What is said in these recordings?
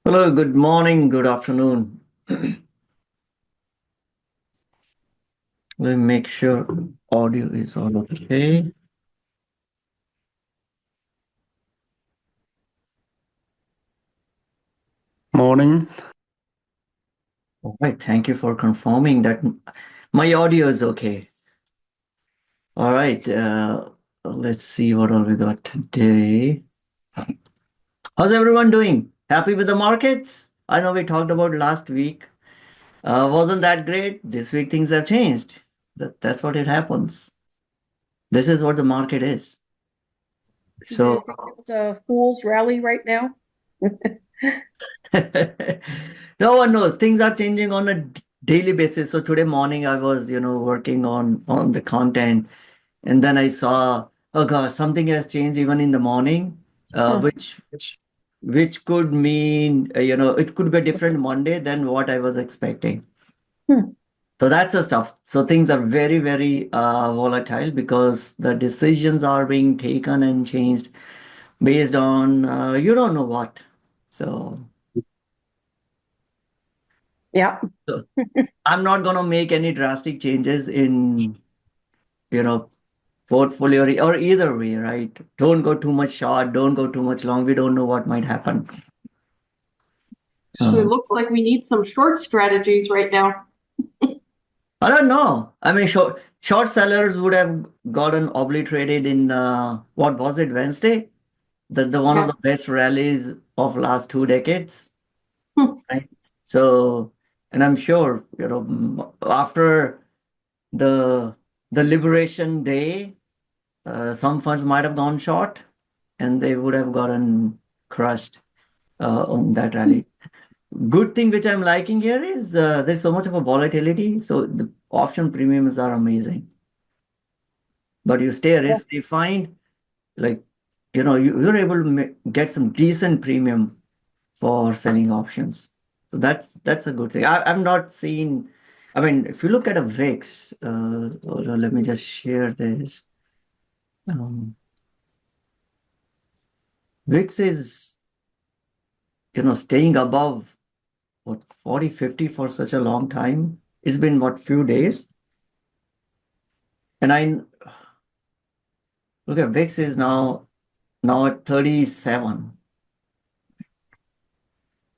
Hello, good morning, good afternoon. Let me make sure audio is all okay. Morning. All right, thank you for confirming that my audio is okay. All right, let's see what all we got today. How's everyone doing? Happy with the markets? I know we talked about last week. Wasn't that great? This week things have changed. That's what it happens. This is what the market is. Do you So think it's a fool's rally right now? no one knows. Things are changing on a daily basis. So today morning I was, working on the content, and then I saw, oh gosh, something has changed even in the morning, Huh. which could mean, it could be a different Monday than what I was expecting. Hmm. So that's the stuff. So things are very, very volatile because the decisions are being taken and changed based on you don't know what. So. Yeah. So I'm not going to make any drastic changes in, you know, portfolio or either way, right? Don't go too much short, don't go too much long. We don't know what might happen. So it looks like we need some short strategies right now. I don't know. I mean, short sellers would have gotten obliterated in what was it, Wednesday? The one of Yeah. the best rallies of last 2 decades, Hmm. right? So, and I'm sure, after the the Liberation Day, some funds might have gone short and they would have gotten crushed on that rally. Good thing which I'm liking here is there's so much of a volatility. So the option premiums are amazing. But you stay Yeah. risk defined, like, you're able to get some decent premium for selling options. So that's a good thing. I've not seen, I mean, if you look at a VIX, hold on, let me just share this. Um, VIX is, staying above what 40, 50 for such a long time. It's been what few days. And I look at VIX is now at 37.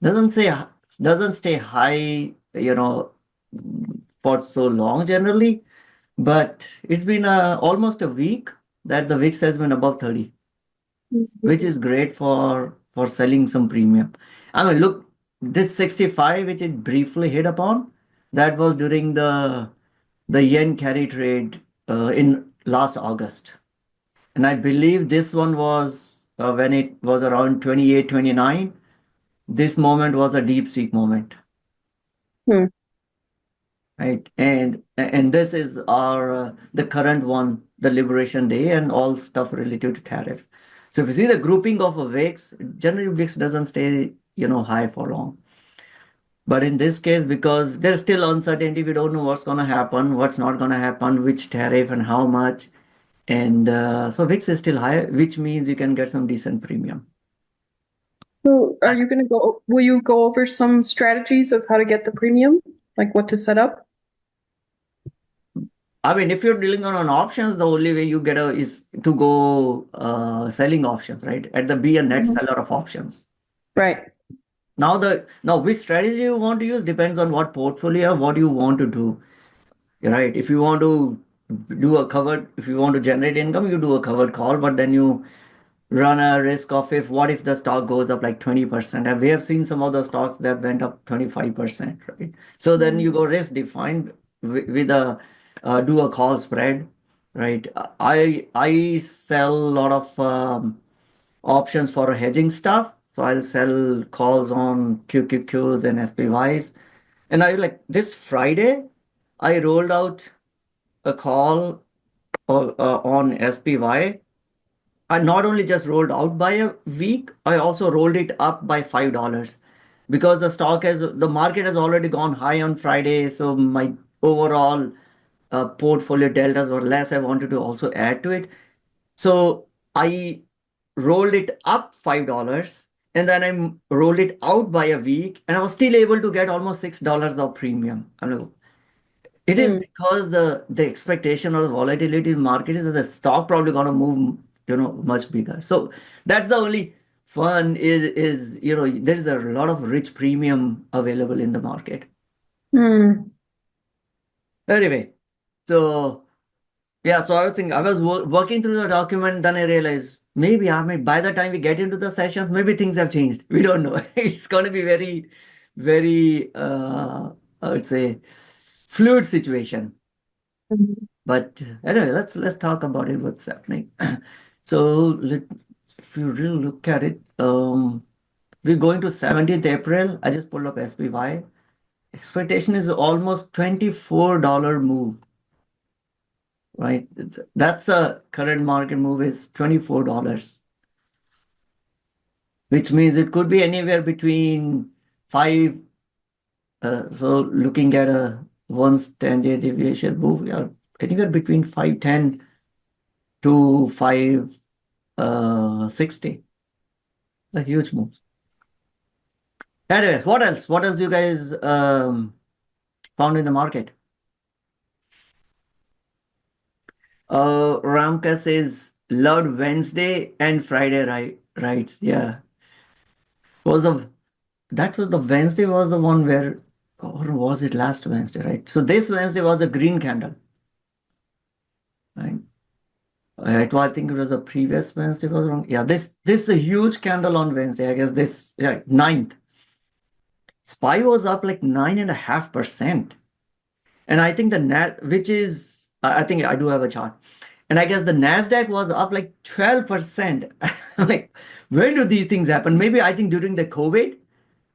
Doesn't say doesn't stay high, for so long generally, but it's been almost a week that the VIX has been above 30, which is great for selling some premium. I mean, look, this 65, which it briefly hit upon, that was during the yen carry trade in last August. And I believe this one was when it was around 28, 29. This moment was a deep seek moment, Hmm. right? And this is our the current one, the Liberation Day and all stuff related to tariff. So if you see the grouping of a VIX, generally VIX doesn't stay, high for long. But in this case, because there's still uncertainty, we don't know what's going to happen, what's not going to happen, which tariff and how much. And so VIX is still high, which means you can get some decent premium. So will you go over some strategies of how to get the premium? Like what to set up? I mean, if you're dealing on options, the only way you get is to go selling options, right? At the be a net Mhm. seller of options. Right. Now which strategy you want to use depends on what portfolio, what you want to do, right? If you want to if you want to generate income, you do a covered call, but then you run a risk of if what if the stock goes up like 20%? And we have seen some of the stocks that went up 25%, right? So then you go risk defined with a do a call spread, right? I sell a lot of options for hedging stuff. So I'll sell calls on QQQs and SPYs. And I like this Friday, I rolled out a call on SPY. I not only just rolled out by a week, I also rolled it up by $5 because the market has already gone high on Friday. So my overall portfolio deltas were less. I wanted to also add to it. So I rolled it up $5 and then I rolled it out by a week, and I was still able to get almost $6 of premium. I'm like, it is Mm. because the expectation or the volatility in market is that the stock probably gonna move, much bigger. So that's the only fun is there is a lot of rich premium available in the market. Mm. Anyway, so yeah, so I was thinking, I was working through the document, then I realized maybe I mean by the time we get into the sessions, maybe things have changed. We don't know. It's going to be very, very, I would say, fluid situation. Mm. But anyway, let's talk about it. What's happening? So if you really look at it, we're going to 17th April. I just pulled up SPY. Expectation is almost $24 move, right? That's a current market move is $24, which means it could be anywhere between five. So looking at a one standard deviation move, we are anywhere between 510 to 560. A huge move. Anyways, what else? What else you guys found in the market? Ramka says loved Wednesday and Friday, right? Right. Yeah. Was the That was the Wednesday was the one where, or was it last Wednesday, right? So this Wednesday was a green candle, right? I think it was the previous Wednesday was wrong. Yeah, this is a huge candle on Wednesday. I guess this, yeah, ninth. SPY was up like 9.5%. And I think the Nat, which is, I think I do have a chart. And I guess the Nasdaq was up like 12%. I'm like, when do these things happen? Maybe I think during the COVID,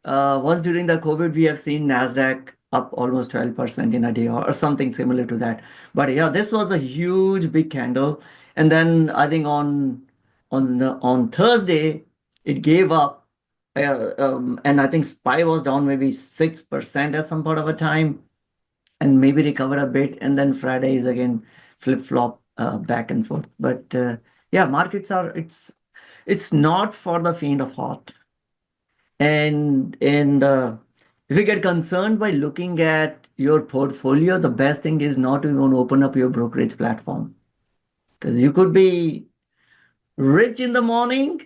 once during the COVID, we have seen Nasdaq up almost 12% in a day or something similar to that. But yeah, this was a huge big candle. And then I think on Thursday, it gave up. And I think SPY was down maybe 6% at some part of a time and maybe recover a bit. And then Friday is again flip-flop back and forth. But yeah, markets are it's not for the faint of heart. And if you get concerned by looking at your portfolio, the best thing is not to even open up your brokerage platform because you could be rich in the morning,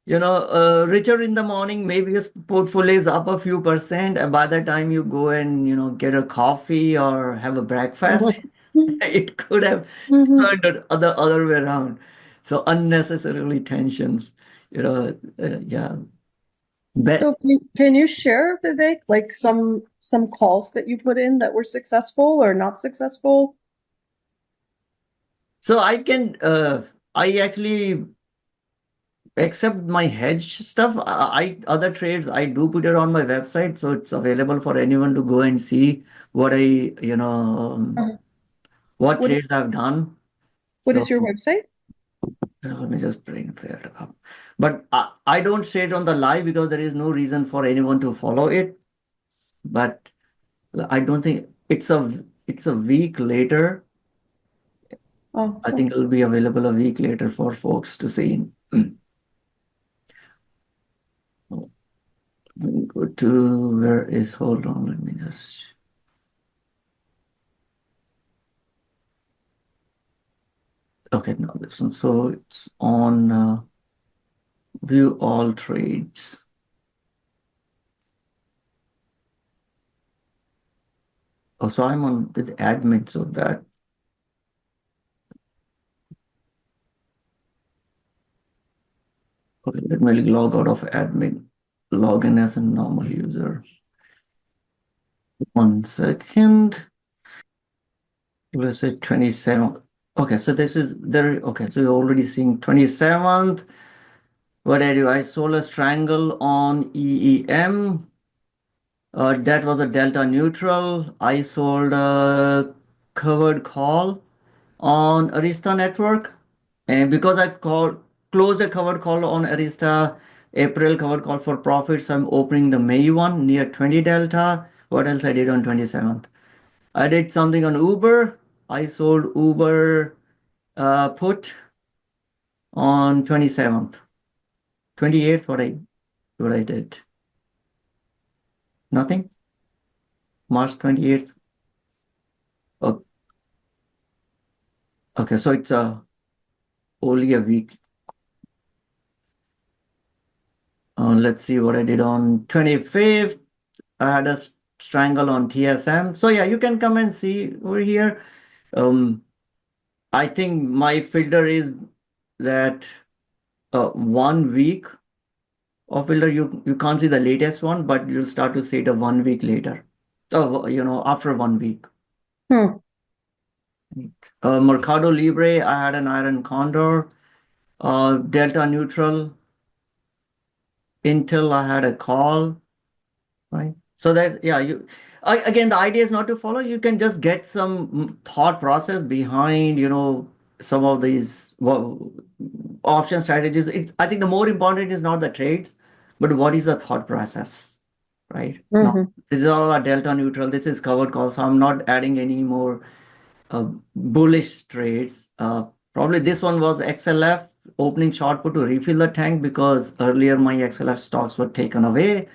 richer in the morning. Maybe your portfolio is up a few percent, and by the time you go and get a coffee or have a breakfast, it could have Mhm. turned the other way around. So unnecessarily tensions, yeah. So can you share, Vivek, like some calls that you put in that were successful or not successful? So I actually, except my hedge stuff, other trades, I do put it on my website. So it's available for anyone to go and see what Uh, what What trades I've done. what So is your website? let me just bring that up. But I don't say it on the live because there is no reason for anyone to follow it. But I don't think it's a week later. Oh, I okay. think it'll be available a week later for folks to see. Let me go to where is, hold on, let me just, okay, no, this one. So it's on view all trades. Oh, so I'm on with admin, so that, okay, let me log out of admin, log in as a normal user. 1 second. Let's say 27th. Okay, so this is there. Okay, so you're already seeing 27th. What I do? I sold a strangle on EEM. That was a delta neutral. I sold a covered call on Arista network. And because I closed a covered call on Arista, April covered call for profit, so I'm opening the May one near 20 delta. What else I did on 27th? I did something on Uber. I sold Uber put on 27th. 28th, what I what I did. Nothing. March 28th. Oh, okay, so it's only a week. Let's see what I did on 25th. I had a strangle on TSM. So yeah, you can come and see over here. I think my filter is that 1 week of filter. You can't see the latest one, but you'll start to see it a 1 week later. After 1 week. Hmm. Mercado Libre, I had an iron condor. Delta neutral. Intel, I had a call. Right. So that, yeah, again, the idea is not to follow. You can just get some thought process behind, some of these option strategies. I think the more important is not the trades, but what is the thought process, right? Now, Mm-hmm. this is all a delta neutral. This is covered call, so I'm not adding any more bullish trades. Probably this one was XLF opening short put to refill the tank because earlier my XLF stocks were taken away.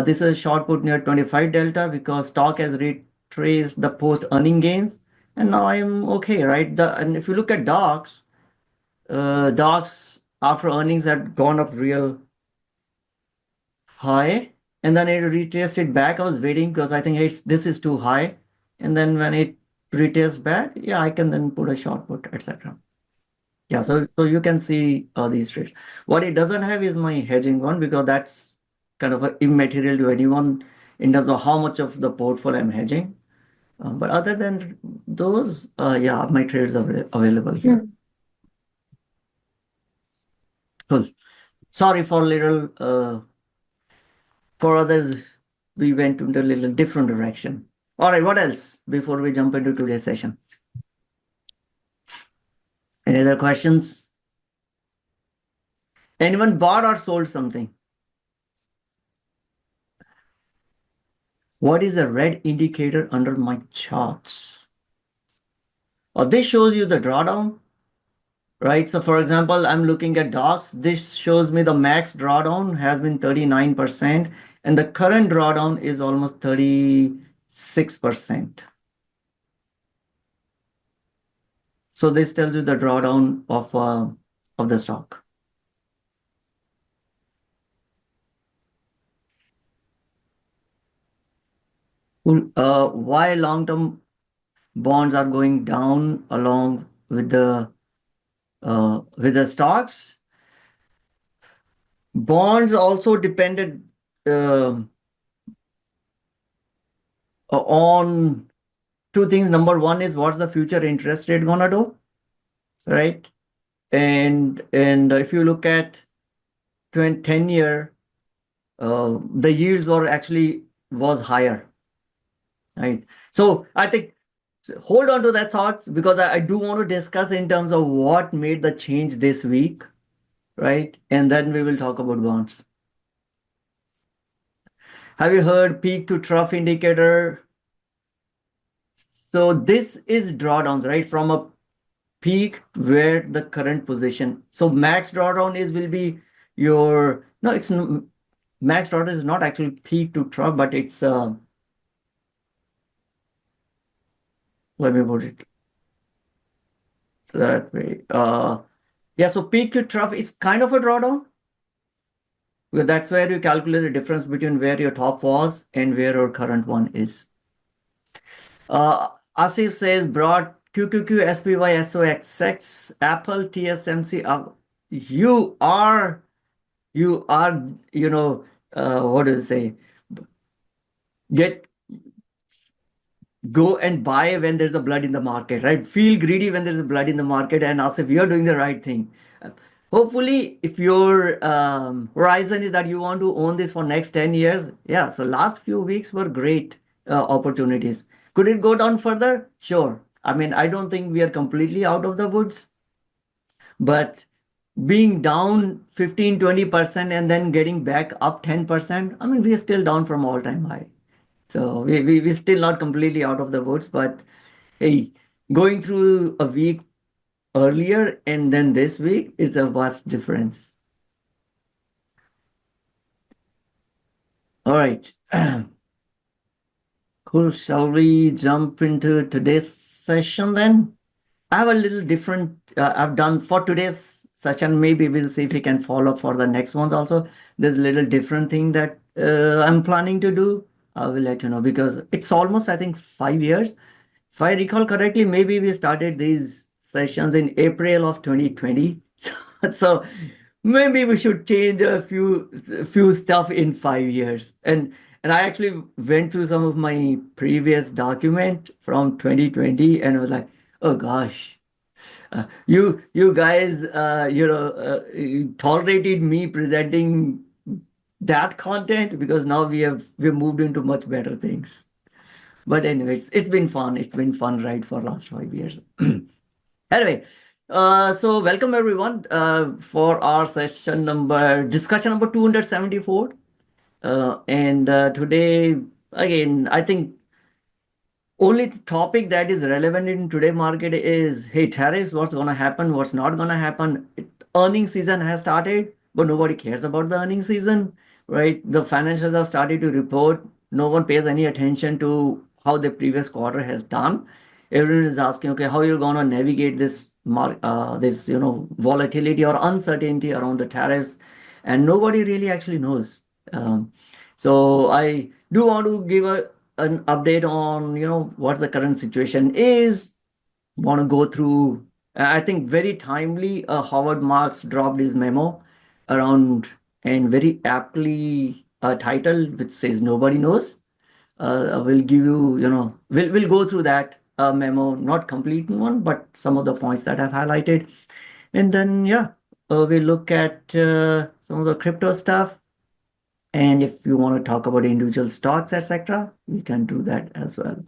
This is a short put near 25 delta because stock has retraced the post earning gains, and now I'm okay, right? And if you look at docs after earnings had gone up real high, and then it retraced back. I was waiting because I think this is too high, and then when it retraced back, yeah, I can then put a short put, etc. Yeah, so you can see these trades. What it doesn't have is my hedging one because that's kind of immaterial to anyone in terms of how much of the portfolio I'm hedging. But other than those, yeah, my trades are available here. Hmm. Cool. Sorry for little, for others, we went into a little different direction. All right, what else before we jump into today's session? Any other questions? Anyone bought or sold something? What is a red indicator under my charts? This shows you the drawdown, right? So for example, I'm looking at docs. This shows me the max drawdown has been 39%, and the current drawdown is almost 36%. So this tells you the drawdown of the stock. Why long-term bonds are going down along with the stocks? Bonds also depended uh, on two things. Number one is what's the future interest rate gonna do, right? And if you look at 10-year, the yields were actually was higher, right? So I think hold on to that thoughts because I do want to discuss in terms of what made the change this week, right? And then we will talk about bonds. Have you heard peak to trough indicator? So this is drawdowns, right? From a peak where the current position. So max drawdown will be your, no, it's max drawdown is not actually peak to trough, but it's, let me put it that way. Yeah, so peak to trough is kind of a drawdown. Because that's where you calculate the difference between where your top was and where your current one is. Asif says broad QQQ SPY SOXX Apple TSMC. You are what do you say? Get Go and buy when there's a blood in the market, right? Feel greedy when there's a blood in the market and ask if you're doing the right thing. Hopefully, if your horizon is that you want to own this for next 10 years, yeah. So last few weeks were great opportunities. Could it go down further? Sure. I mean, I don't think we are completely out of the woods, but being down 15-20% and then getting back up 10%, I mean, we are still down from all-time high. So we're still not completely out of the woods, but hey, going through a week earlier and then this week is a vast difference. All right. Cool. Shall we jump into today's session then? I have a little different. I've done for today's session. Maybe we'll see if we can follow up for the next ones also. There's a little different thing that I'm planning to do. I will let you know because it's almost, I think, 5 years. If I recall correctly, maybe we started these sessions in April of 2020. So maybe we should change a few stuff in 5 years. And I actually went through some of my previous document from 2020 and was like, oh gosh, you guys, you tolerated me presenting that content because now we've moved into much better things. But anyways, it's been fun. It's been fun ride for last 5 years. Anyway, so welcome everyone for our discussion number 274. And today, again, I think only topic that is relevant in today market is, hey, tariffs, what's going to happen, what's not going to happen. Earning season has started, but nobody cares about the earning season, right? The financials have started to report. No one pays any attention to how the previous quarter has done. Everyone is asking, okay, how you're going to navigate this volatility or uncertainty around the tariffs, and nobody really actually knows. So I do want to give an update on what the current situation is. Want to go through, I think, very timely, Howard Marks dropped his memo around, and very aptly a title which says nobody knows. I will give you, we'll go through that memo, not complete one, but some of the points that I've highlighted. And then yeah, we look at some of the crypto stuff, and if you want to talk about individual stocks, etc., we can do that as well.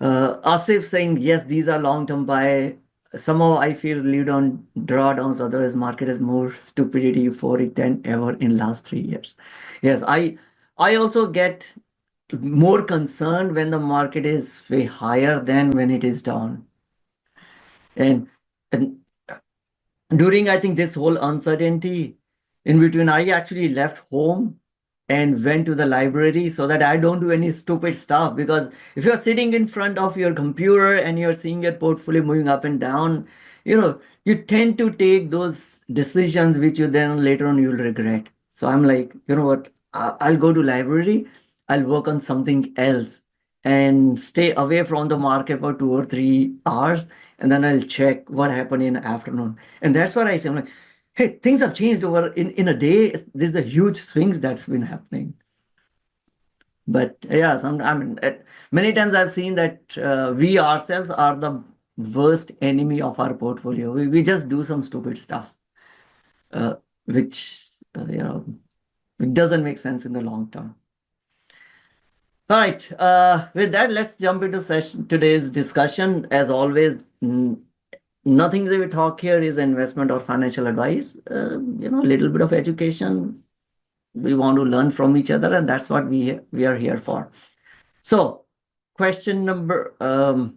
Asif saying, yes, these are long-term buy. Somehow I feel lead on drawdowns, otherwise market is more stupidity euphoric than ever in last 3 years. Yes, I also get more concerned when the market is way higher than when it is down. And during, I think, this whole uncertainty in between, I actually left home and went to the library so that I don't do any stupid stuff. Because if you're sitting in front of your computer and you're seeing your portfolio moving up and down, you tend to take those decisions which you then later on you'll regret. So I'm like, you know what? I'll go to library, I'll work on something else and stay away from the market for 2 or 3 hours, and then I'll check what happened in the afternoon. And that's what I say. I'm like, hey, things have changed over in a day. There's a huge swings that's been happening. But yeah, many times I've seen that we ourselves are the worst enemy of our portfolio. We just do some stupid stuff, which it doesn't make sense in the long term. All right. With that, let's jump into today's discussion. As always, nothing that we talk here is investment or financial advice. A little bit of education. We want to learn from each other, and that's what we are here for. So, question number. All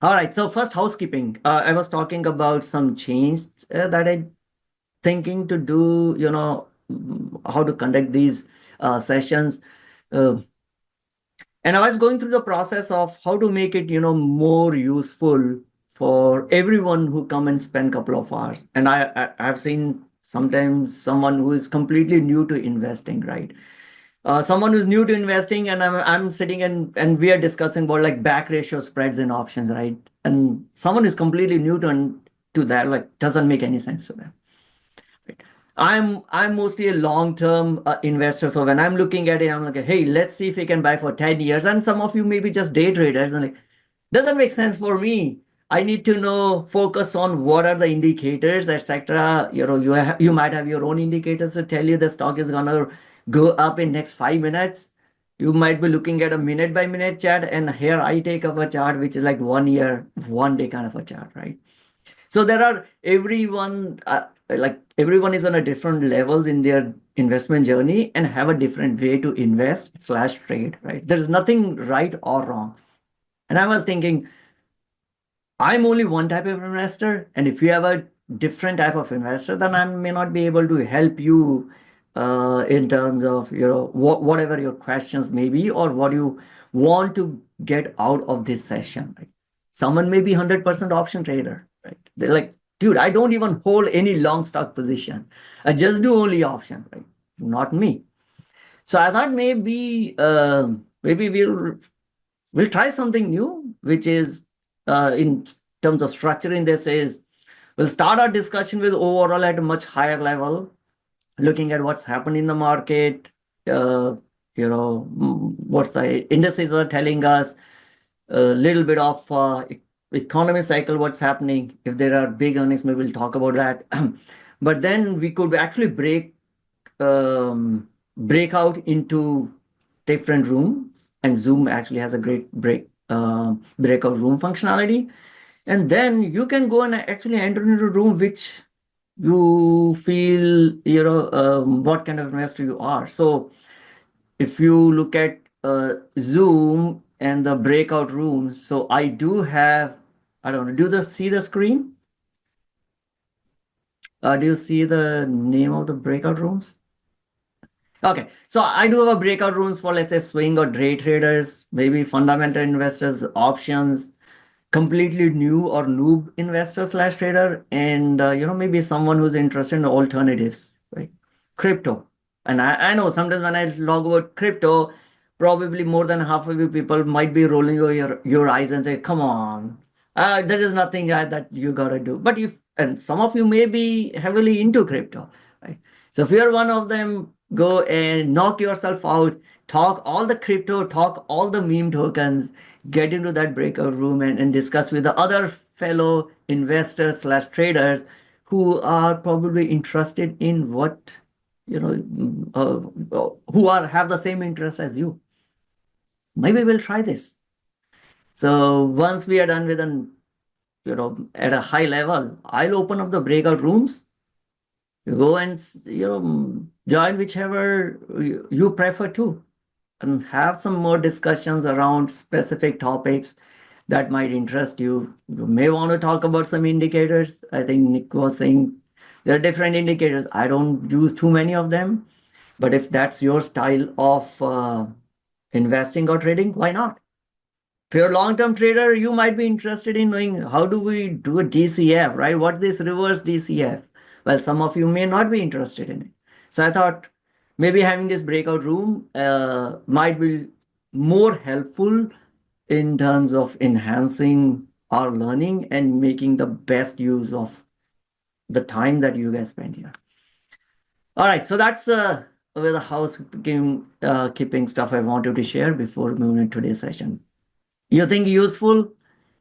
right. So first, housekeeping. I was talking about some change that I thinking to do. How to conduct these sessions. And I was going through the process of how to make it more useful for everyone who come and spend a couple of hours. And I've seen sometimes someone who is completely new to investing, right? Someone who's new to investing, and I'm sitting and we are discussing about like back ratio spreads and options, right? And someone is completely new to that, like, doesn't make any sense to them. I'm mostly a long-term investor. So when I'm looking at it, I'm like, hey, let's see if we can buy for 10 years. And some of you may be just day traders and like, doesn't make sense for me. I need to know, focus on what are the indicators, etc. You might have your own indicators to tell you the stock is gonna go up in next 5 minutes. You might be looking at a minute by minute chart, and here I take up a chart which is like 1 year, 1 day kind of a chart, right? So there are everyone is on a different levels in their investment journey and have a different way to invest slash trade, right? There's nothing right or wrong. And I was thinking, I'm only one type of investor, and if you have a different type of investor, then I may not be able to help you in terms of whatever your questions may be or what you want to get out of this session. Right? Someone may be 100% option trader. Right? They're like, dude, I don't even hold any long stock position. I just do only options. Right? Not me. So I thought maybe we'll try something new, which is in terms of structuring this is we'll start our discussion with overall at a much higher level, looking at what's happened in the market, uh, what the indices are telling us, a little bit of economy cycle, what's happening. If there are big earnings, maybe we'll talk about that. But then we could actually break out into different rooms, and Zoom actually has a great breakout room functionality. And then you can go and actually enter into a room which you feel what kind of investor you are. So if you look at Zoom and the breakout rooms, so I do have, I don't know, see the screen? Do you see the name of the breakout rooms? Okay, so I do have a breakout rooms for, let's say, swing or day traders, maybe fundamental investors, options, completely new or noob investor slash trader, and maybe someone who's interested in alternatives, right? Crypto. And I know sometimes when I log about crypto, probably more than half of you people might be rolling over your eyes and say, come on, there is nothing that you gotta do. But if, and some of you may be heavily into crypto, right? So if you're one of them, go and knock yourself out, talk all the crypto, talk all the meme tokens, get into that breakout room and discuss with the other fellow investors slash traders who are probably interested in what who are have the same interest as you. Maybe we'll try this. So once we are done with an at a high level, I'll open up the breakout rooms. You go and join whichever you prefer to, and have some more discussions around specific topics that might interest you. You may want to talk about some indicators. I think Nick was saying there are different indicators. I don't use too many of them, but if that's your style of investing or trading, why not? If you're a long-term trader, you might be interested in knowing how do we do a DCF, right? What is this reverse DCF? Well, some of you may not be interested in it. So I thought maybe having this breakout room might be more helpful in terms of enhancing our learning and making the best use of the time that you guys spend here. All right, so that's with the housekeeping keeping stuff I wanted to share before moving into today's session. You think useful?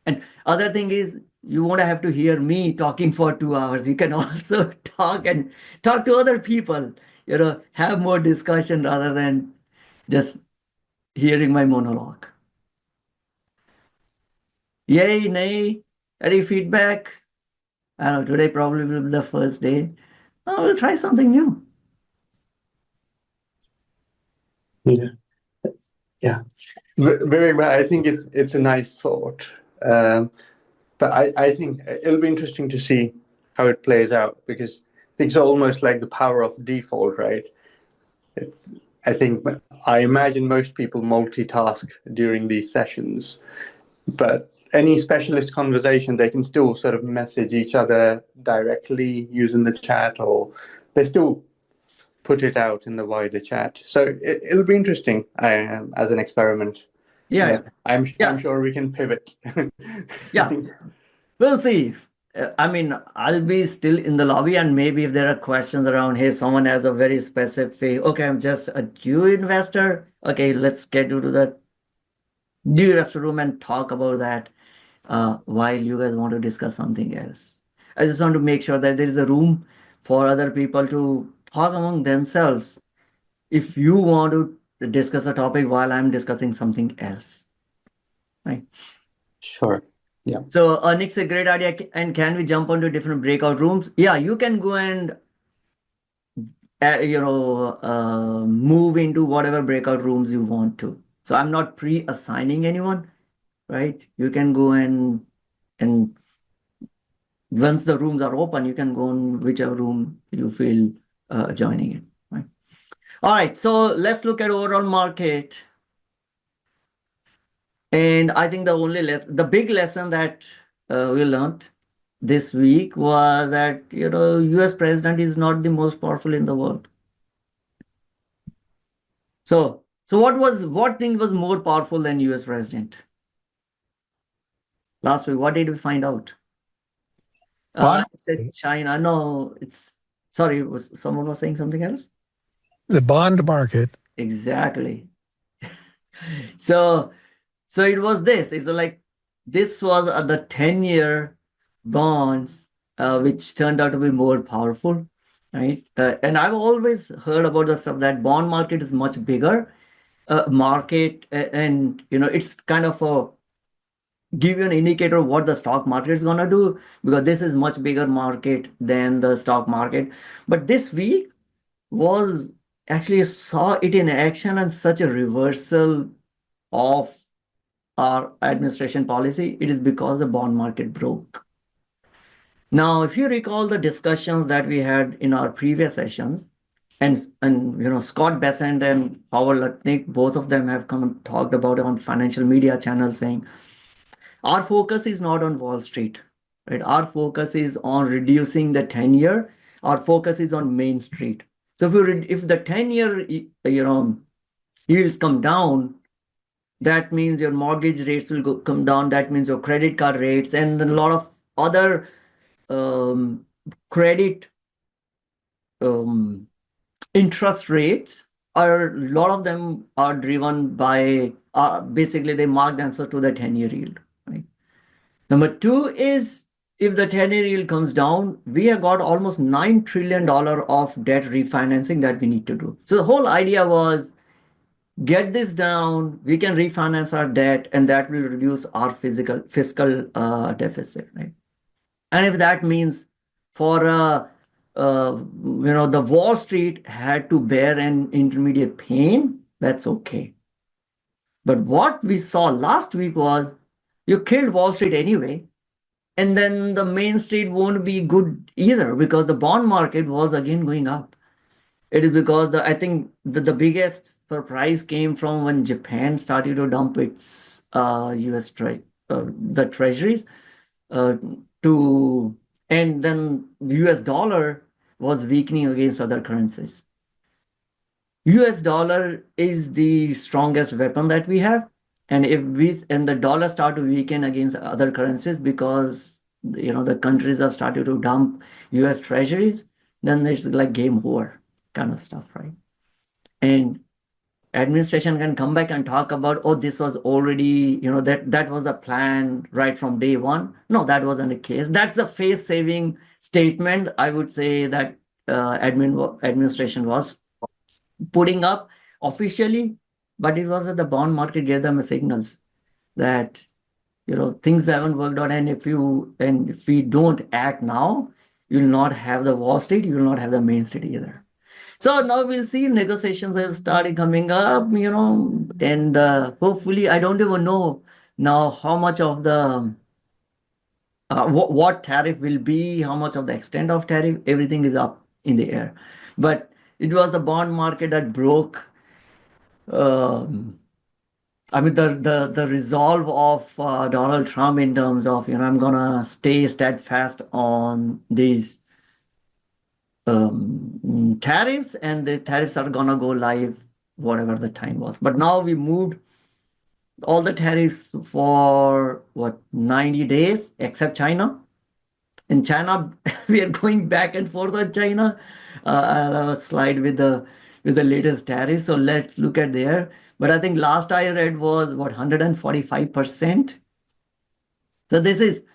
And other thing is, you won't have to hear me talking for 2 hours. You can also talk to other people, have more discussion rather than just hearing my monologue. Yay, nay, any feedback? I don't know, today probably will be the first day. Oh, we'll try something new. Yeah. Yeah. Very well. I think it's a nice thought. But I think it'll be interesting to see how it plays out, because it's almost like the power of default, right? I imagine most people multitask during these sessions, but any specialist conversation, they can still sort of message each other directly using the chat, or they still put it out in the wider chat. So it'll be interesting as an experiment. Yeah. I'm sure we can pivot. Yeah, we'll see. I mean, I'll be still in the lobby, and maybe if there are questions around, hey, someone has a very specific, okay, I'm just a new investor. Okay, let's get into the nearest room and talk about that while you guys want to discuss something else. I just want to make sure that there is a room for other people to talk among themselves if you want to discuss a topic while I'm discussing something else. Right? Sure. Yeah. So Nick's a great idea. And can we jump onto different breakout rooms? Yeah, you can go and move into whatever breakout rooms you want to. So I'm not pre-assigning anyone, right? You can go and once the rooms are open, you can go in whichever room you feel joining in, right? All right, so let's look at overall market. And I think the big lesson that we learned this week was that U.S. president is not the most powerful in the world. So what thing was more powerful than U.S. president? Last week, what did we find out? It says China. No, sorry, someone was saying something else? The bond market. Exactly. So it was this. It's like this was the 10-year bonds, which turned out to be more powerful, right? And I've always heard about the stuff that bond market is much bigger market, and it's kind of a give you an indicator of what the stock market is gonna do, because this is much bigger market than the stock market. But this week was actually saw it in action, and such a reversal of our administration policy. It is because the bond market broke. Now, if you recall the discussions that we had in our previous sessions, and Scott Bessent and Howard Lutnick, both of them have come and talked about it on financial media channels, saying our focus is not on Wall Street, right? Our focus is on reducing the 10-year. Our focus is on Main Street. So if the 10-year yields come down, that means your mortgage rates will come down. That means your credit card rates and a lot of other credit interest rates a lot of them are driven by basically they mark themselves to the 10-year yield, right? Number two is, if the 10-year yield comes down, we have got almost $9 trillion of debt refinancing that we need to do. So the whole idea was, get this down, we can refinance our debt, and that will reduce our fiscal deficit, right? And if that means for the Wall Street had to bear an intermediate pain, that's okay. But what we saw last week was, you killed Wall Street anyway, and then the Main Street won't be good either, because the bond market was again going up. It is because I think the biggest surprise came from when Japan started to dump its U.S. the treasuries and then the U.S. dollar was weakening against other currencies. U.S. dollar is the strongest weapon that we have, and if the dollar start to weaken against other currencies because the countries have started to dump U.S. treasuries, then it's like game over kind of stuff, right? And administration can come back and talk about, oh, this was already, that was a plan right from day one. No, that wasn't the case. That's a face-saving statement, I would say, that administration was putting up officially, but it was that the bond market gave them a signals that things haven't worked out, and if we don't act now, you'll not have the Wall Street, you will not have the Main Street either. So now we'll see negotiations have started coming up, and hopefully, I don't even know now how much of the what tariff will be, how much of the extent of tariff, everything is up in the air. But it was the bond market that broke. I mean, the resolve of Donald Trump in terms of, I'm gonna stay steadfast on these tariffs, and the tariffs are gonna go live whatever the time was. But now we moved all the tariffs for 90 days, except China. In China, we are going back and forth on China. I'll have a slide with the latest tariffs. So let's look at there. But I think last I read was 145%. So this is,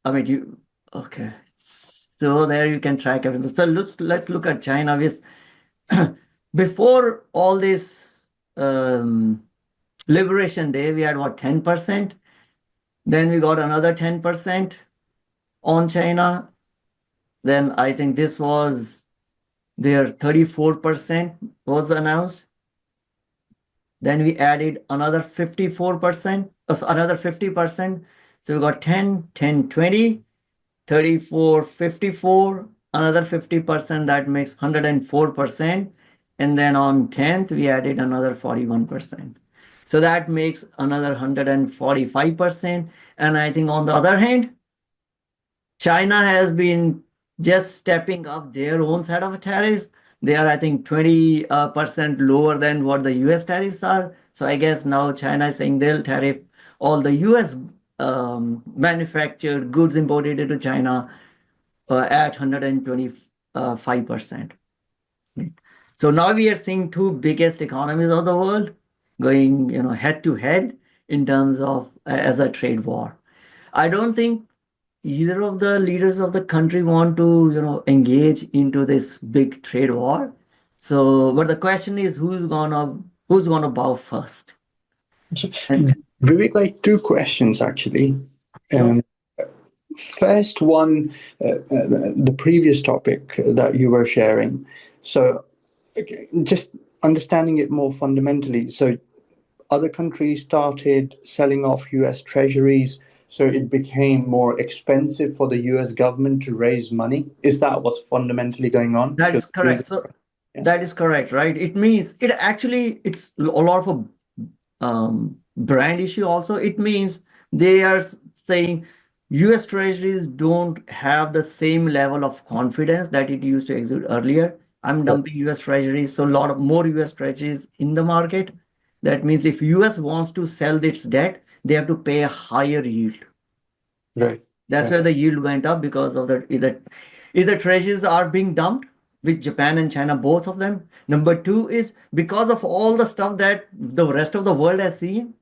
I mean, okay. So there you can track everything. So let's look at China. Before all this Liberation Day, we had 10%. Then we got another 10% on China. Then I think this was their 34% was announced. Then we added another 54%, another 50%. So we got 10, 10, 20, 34, 54, another 50%, that makes 104%. and then on 10th we added another 41%. So that makes another 145%. And I think on the other hand, China has been just stepping up their own set of tariffs. They are, I think, 20% lower than what the US tariffs are. So I guess now China is saying they'll tariff all the US manufactured goods imported into China at 125%. So now we are seeing two biggest economies of the world going, head to head in terms of as a trade war. I don't think either of the leaders of the country want to, engage into this big trade war. So, but the question is who's gonna bow first? And Vivek, like two questions actually. sure. First one, the previous topic that you were sharing. So, just understanding it more fundamentally. So, other countries started selling off US treasuries, so it became more expensive for the US government to raise money. Is that what's fundamentally going on? That is Because correct. So that is correct, right? It means it's a lot of a brand issue also. It means they are saying US treasuries don't have the same level of confidence that it used to exude earlier. I'm dumping US treasuries, so a lot of more US treasuries in the market. That means if US wants to sell its debt, they have to pay a higher yield. right. That's where the yield went up because of the either treasuries are being dumped with Japan and China, both of them. Number two is because of all the stuff that the rest of the world has seen,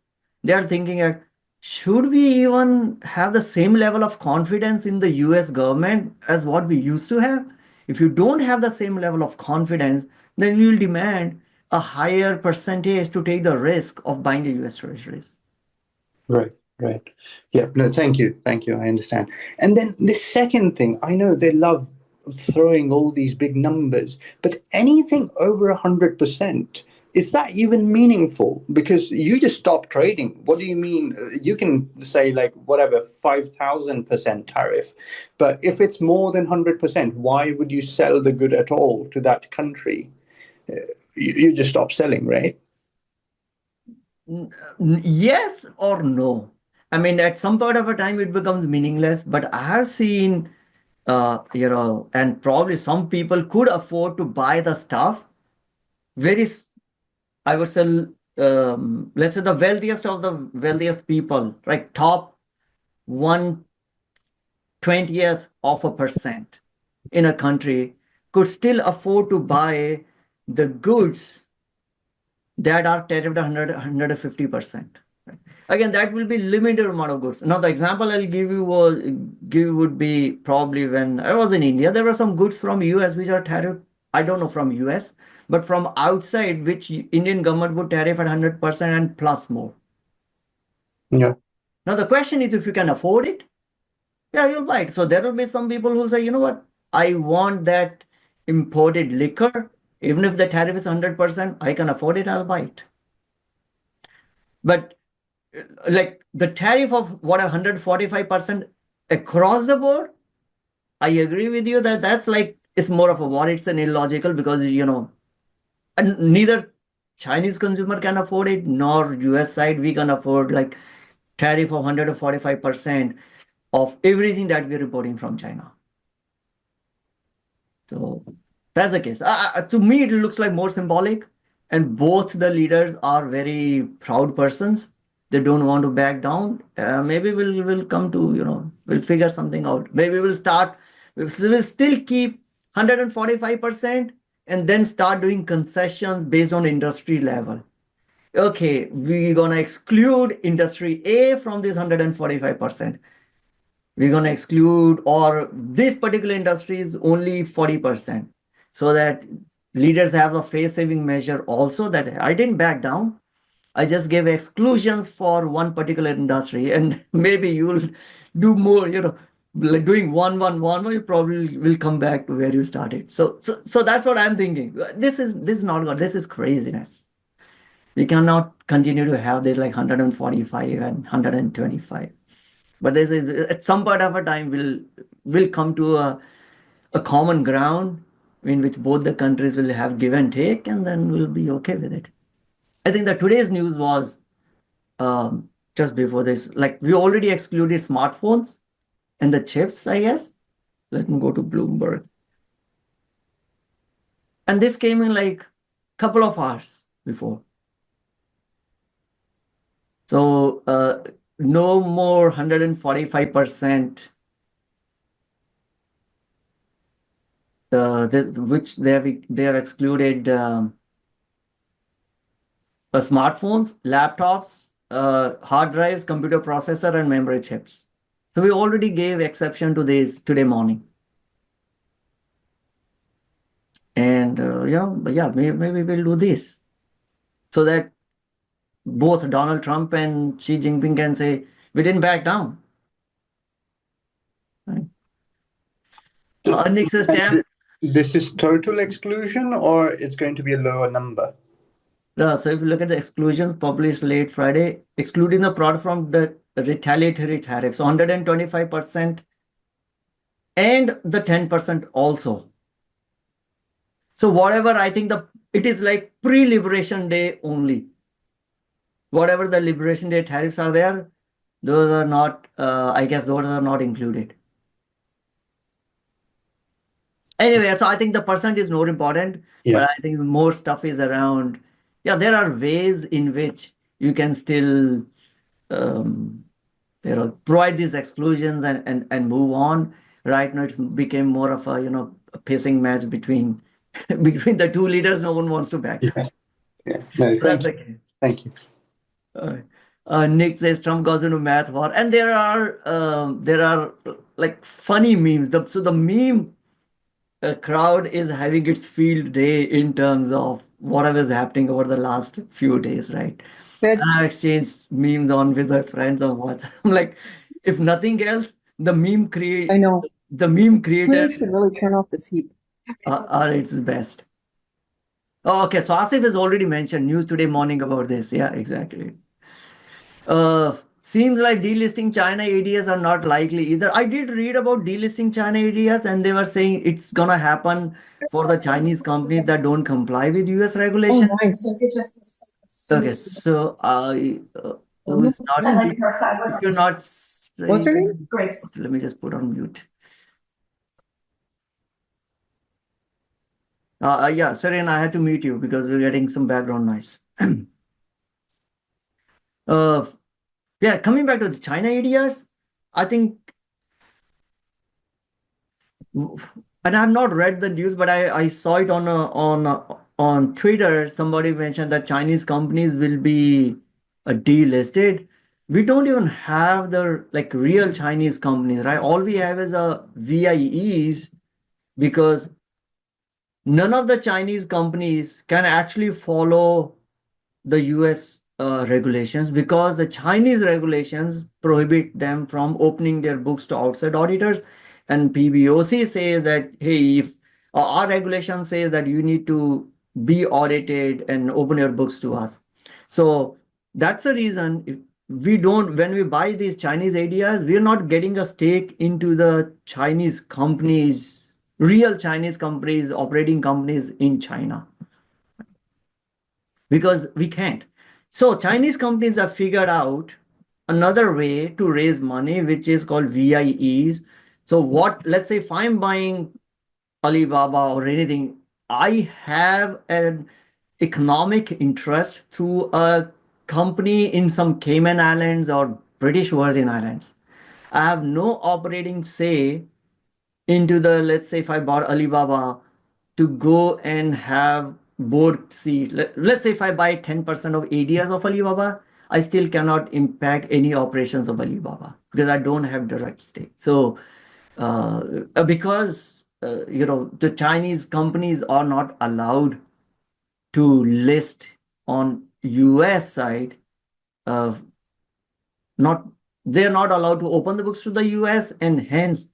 they are thinking that should we even have the same level of confidence in the US government as what we used to have? If you don't have the same level of confidence, then we will demand a higher percentage to take the risk of buying the US treasuries. Right, right. Yeah, no, thank you. Thank you. I understand. And then the second thing, I know they love throwing all these big numbers, but anything over 100%, is that even meaningful? Because you just stop trading. What do you mean? You can say like whatever 5,000% tariff, but if it's more than 100%, why would you sell the good at all to that country? You just stop selling, right? Yes or no. I mean, at some point of a time, it becomes meaningless. But I have seen, and probably some people could afford to buy the stuff. I would say, let's say the wealthiest of the wealthiest people, right? Top 1/20th of a % in a country could still afford to buy the goods that are tariffed 150%. Again, that will be limited amount of goods. Now, the example I'll give would be probably when I was in India, there were some goods from US which are tariffed. I don't know from US, but from outside, which Indian government would tariff at 100% and plus more. Yeah. Now, the question is if you can afford it, yeah, you'll buy it. So there will be some people who will say, you know what, I want that imported liquor. Even if the tariff is 100%, I can afford it, I'll buy it. But like the tariff of what 145% across the board, I agree with you that that's like it's more of a war. It's an illogical because and neither Chinese consumer can afford it nor US side we can afford like tariff of 145% of everything that we're importing from China. So that's the case. To me, it looks like more symbolic, and both the leaders are very proud persons. They don't want to back down. Maybe we'll come to we'll figure something out. Maybe we'll still keep 145% and then start doing concessions based on industry level. Okay, we're gonna exclude industry A from this 145%. We're going to exclude, or this particular industry is only 40%, so that leaders have a face saving measure also that I didn't back down. I just gave exclusions for one particular industry, and maybe you'll do more, like doing one, you probably will come back to where you started. So that's what I'm thinking. This is not good. This is craziness. We cannot continue to have this like 145 and 125. But at some point of a time we'll come to a common ground in which both the countries will have give and take, and then we'll be okay with it. I think that today's news was just before this, like we already excluded smartphones and the chips, I guess. Let me go to Bloomberg. And this came in like couple of hours before. So no more 145%, which they have excluded smartphones, laptops, hard drives, computer processor, and memory chips. So we already gave exception to this today morning. And maybe we'll do this so that both Donald Trump and Xi Jinping can say, we didn't back down. Right? Next step. This is total exclusion, or it's going to be a lower number? So if you look at the exclusions published late Friday, excluding the product from the retaliatory tariffs, 125% and the 10% also. So whatever, I think it is like pre-Liberation Day only. Whatever the Liberation Day tariffs are there, those are not, I guess those are not included. Anyway, so I think the percent is more important, but I think more stuff is around. Yeah, there are ways in which you can still, provide these exclusions and move on. Right now, it became more of a a pacing match between the two leaders. No one wants to back. Yeah. No, That's okay. Thank you. Nick says Trump goes into math war, and there are like funny memes. So the meme crowd is having its field day in terms of whatever is happening over the last few days, right? Good. I exchanged memes on with my friends on WhatsApp. I'm like, if nothing else, the meme I know. the meme We creators should really turn off this heat. are its best. Oh, okay, so Asif has already mentioned news today morning about this. Yeah, exactly. Seems like delisting China ADS are not likely either. I did read about delisting China ADS, and they were saying it's gonna happen for the Chinese companies that don't comply with US regulations. Oh, nice. Okay, so who is not if you're not What's her name? Grace. Let me just put on mute. Yeah, Serena, I had to mute you because we're getting some background noise. Yeah, coming back to the China ADRs, I think, and I've not read the news, but I saw it on Twitter. Somebody mentioned that Chinese companies will be delisted. We don't even have the like real Chinese companies, right? All we have is a VIEs because none of the Chinese companies can actually follow the US regulations because the Chinese regulations prohibit them from opening their books to outside auditors. And PBOC says that, hey, if our regulation says that you need to be audited and open your books to us. So that's the reason if when we buy these Chinese ADRs, we're not getting a stake into the Chinese companies, real Chinese companies, operating companies in China. Because we can't. So Chinese companies have figured out another way to raise money, which is called VIEs. So let's say if I'm buying Alibaba or anything, I have an economic interest through a company in some Cayman Islands or British Virgin Islands. I have no operating say into let's say if I bought Alibaba to go and have board seat. Let's say if I buy 10% of ADRs of Alibaba, I still cannot impact any operations of Alibaba because I don't have direct stake. So because the Chinese companies are not allowed to list on US side, they're not allowed to open the books to the US, and hence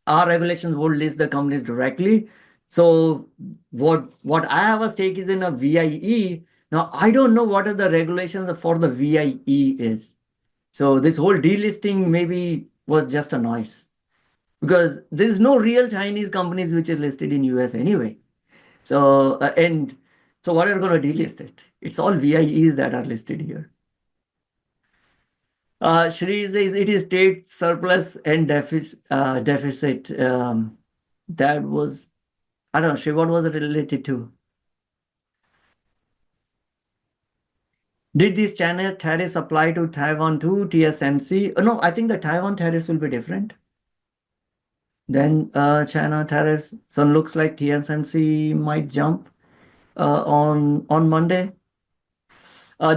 our regulations would list the companies directly. So what I have a stake is in a VIE. Now I don't know what are the regulations for the VIE is. So this whole delisting maybe was just a noise because there's no real Chinese companies which are listed in US anyway. So and so what are going to delist it? It's all VIEs that are listed here. Shri says it is state surplus and deficit. That was, I don't know, Shri, what was it related to? Did these China tariffs apply to Taiwan too, TSMC? No, I think the Taiwan tariffs will be different than China tariffs. So it looks like TSMC might jump on Monday.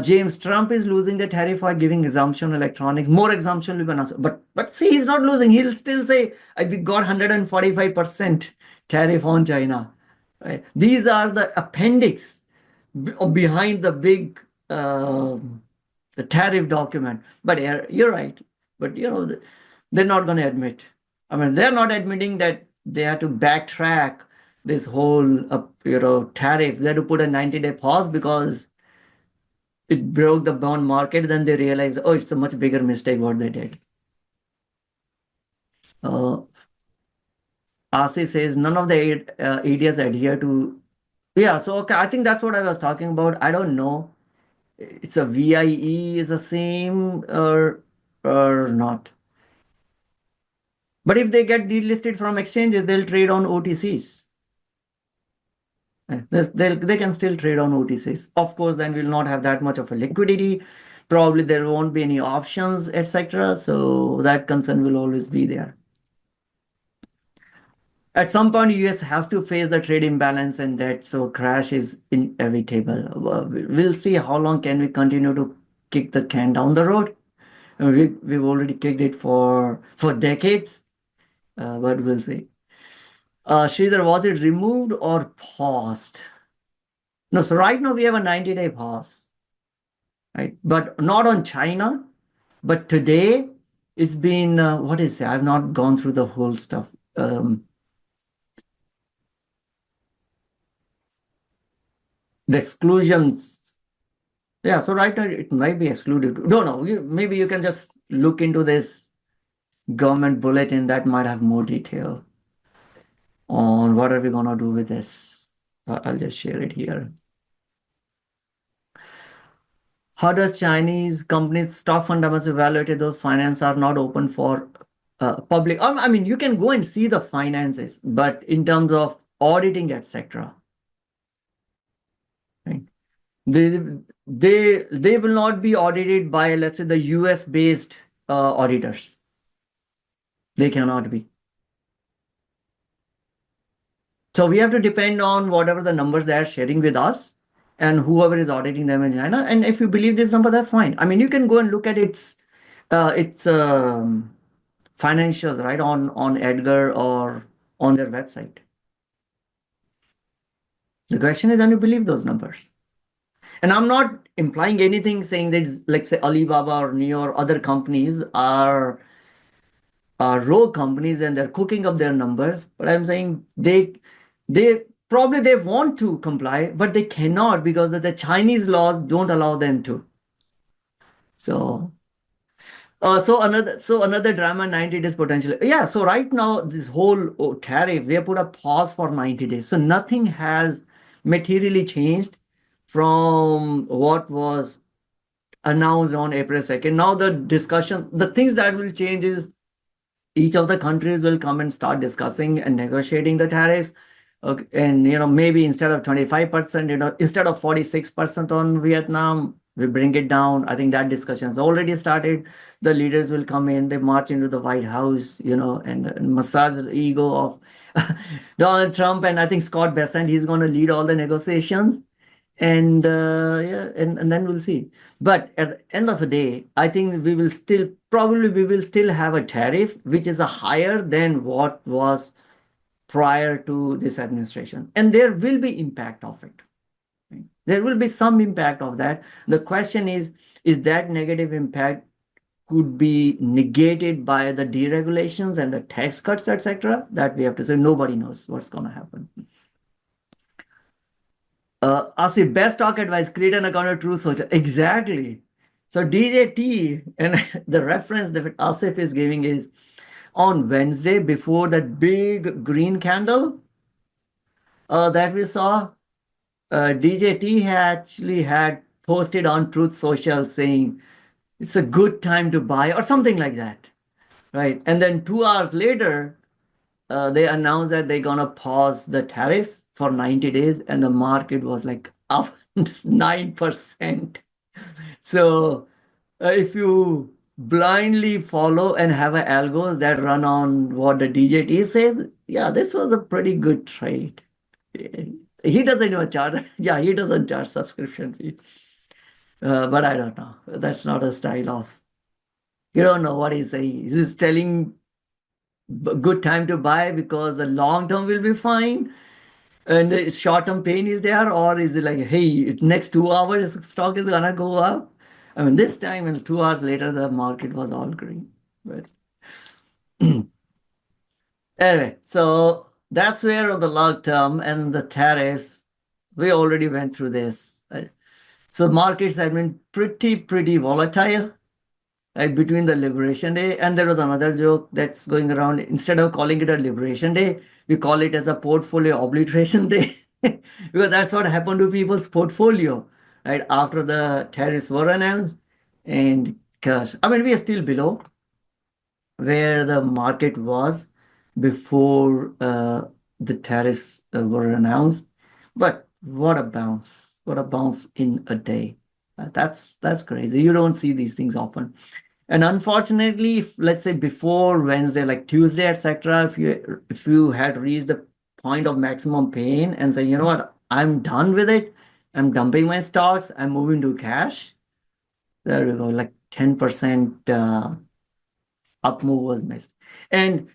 James, Trump is losing the tariff for giving exemption electronics. More exemption will be announced. But see, he's not losing. He'll still say, we got 145% tariff on China. Right? These are the appendix behind the big the tariff document. But you're right. But they're not going to admit. I mean, they're not admitting that they have to backtrack this whole tariff. They had to put a 90-day pause because it broke the bond market. Then they realized, oh, it's a much bigger mistake what they did. Asi says none of the areas adhere to. Yeah, so okay, I think that's what I was talking about. I don't know. It's a VIE is the same or not. But if they get delisted from exchanges, they'll trade on OTCs. They can still trade on OTCs. Of course, then we'll not have that much of a liquidity. Probably there won't be any options, etc. So that concern will always be there. At some point, US has to face the trade imbalance and debt, so crash is inevitable. We'll see how long can we continue to kick the can down the road. We've already kicked it for decades, but we'll see. Sridhar, was it removed or paused? No, so right now we have a 90-day pause, right? But not on China. But today it's been, what is it? I've not gone through the whole stuff. The exclusions. Yeah, so right now it might be excluded. No, maybe you can just look into this government bulletin that might have more detail on what are we going to do with this. I'll just share it here. How does Chinese companies stock fundamentals evaluated those finance are not open for public? I mean, you can go and see the finances, but in terms of auditing, etc. Right? They will not be audited by, let's say, the US based auditors. They cannot be. So we have to depend on whatever the numbers they are sharing with us and whoever is auditing them in China. And if you believe this number, that's fine. I mean, you can go and look at its financials, right, on Edgar or on their website. The question is, then you believe those numbers. And I'm not implying anything saying that, like, say, Alibaba or Neo or other companies are rogue companies and they're cooking up their numbers. But I'm saying they probably they want to comply, but they cannot because the Chinese laws don't allow them to. So another drama, 90 days potentially. Yeah, so right now this whole tariff, we have put a pause for 90 days. So nothing has materially changed from what was announced on April 2nd. Now the discussion, the things that will change is each of the countries will come and start discussing and negotiating the tariffs. Okay, and maybe instead of 25%, instead of 46% on Vietnam, we bring it down. I think that discussion has already started. The leaders will come in, they march into the White House, and massage the ego of Donald Trump. And I think Scott Bessent, he's going to lead all the negotiations. And and then we'll see. But at the end of the day, I think we will still have a tariff which is higher than what was prior to this administration, and there will be impact of it. Right? There will be some impact of that. The question is that negative impact could be negated by the deregulations and the tax cuts, etc. That we have to say. Nobody knows what's going to happen. Asif, best stock advice, create an account of True Social. Exactly. So DJT, and the reference that Asif is giving is on Wednesday before that big green candle. that we saw, DJT actually had posted on Truth Social saying it's a good time to buy or something like that, right? And then 2 hours later, they announced that they're gonna pause the tariffs for 90 days, and the market was like up 9%. So if you blindly follow and have a algos that run on what the DJT says, yeah, this was a pretty good trade. He doesn't even charge. Yeah, he doesn't charge subscription fee. But I don't know. That's not a style of. You don't know what he's saying. He's just telling good time to buy because the long term will be fine and the short term pain is there, or is it like, hey, next 2 hours stock is gonna go up? I mean, this time and 2 hours later, the market was all green. But anyway, so that's where the long term and the tariffs, we already went through this. So markets have been pretty volatile, right, between the Liberation Day. And there was another joke that's going around. Instead of calling it a Liberation Day, we call it as a portfolio obliteration day because that's what happened to people's portfolio, right, after the tariffs were announced. And gosh, I mean, we are still below where the market was before the tariffs were announced. But what a bounce! What a bounce in a day! That's crazy. You don't see these things often. And unfortunately, if, let's say before Wednesday, like Tuesday, etc., if you had reached the point of maximum pain and say, you know what, I'm done with it, I'm dumping my stocks, I'm moving to cash. There we go, like 10% up move was missed. And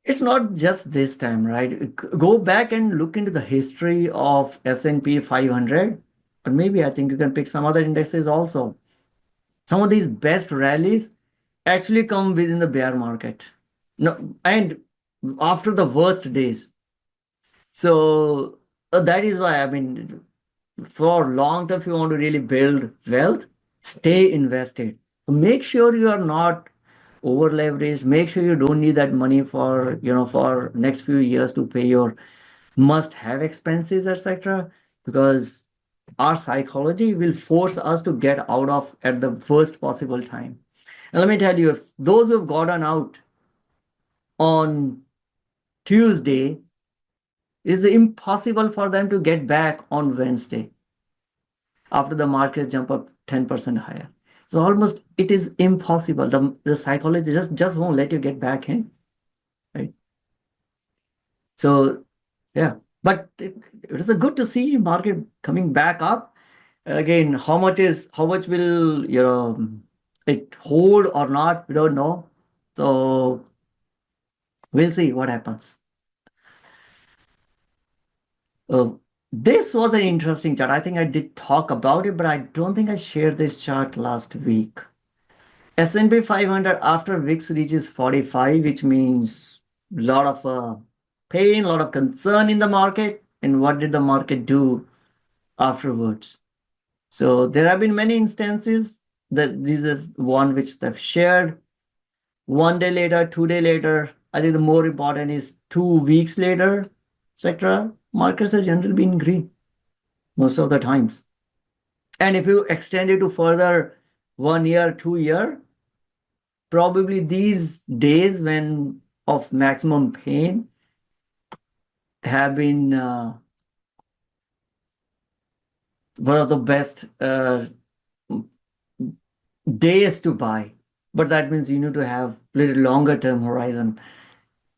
it's not just this time, right? Go back and look into the history of S&P 500, or maybe I think you can pick some other indexes also. Some of these best rallies actually come within the bear market. No, and after the worst days. So that is why, I mean, for long term, if you want to really build wealth, stay invested. Make sure you are not over leveraged. Make sure you don't need that money for, for next few years to pay your must have expenses, etc. Because our psychology will force us to get out of at the worst possible time. And let me tell you, if those who've gotten out on Tuesday, it is impossible for them to get back on Wednesday after the market jump up 10% higher. So almost it is impossible. The psychology just won't let you get back in, right? So yeah, but it is a good to see market coming back up. Again, how much will it hold or not? We don't know. So we'll see what happens. This was an interesting chart. I think I did talk about it, but I don't think I shared this chart last week. S&P 500 after VIX reaches 45, which means a lot of pain, a lot of concern in the market. And what did the market do afterwards? So there have been many instances that this is one which they've shared. 1 day later, 2 day later. I think the more important is 2 weeks later, etc. Markets have generally been green most of the times. And if you extend it to further 1 year, 2 year, probably these days when of maximum pain have been one of the best days to buy. But that means you need to have a little longer term horizon.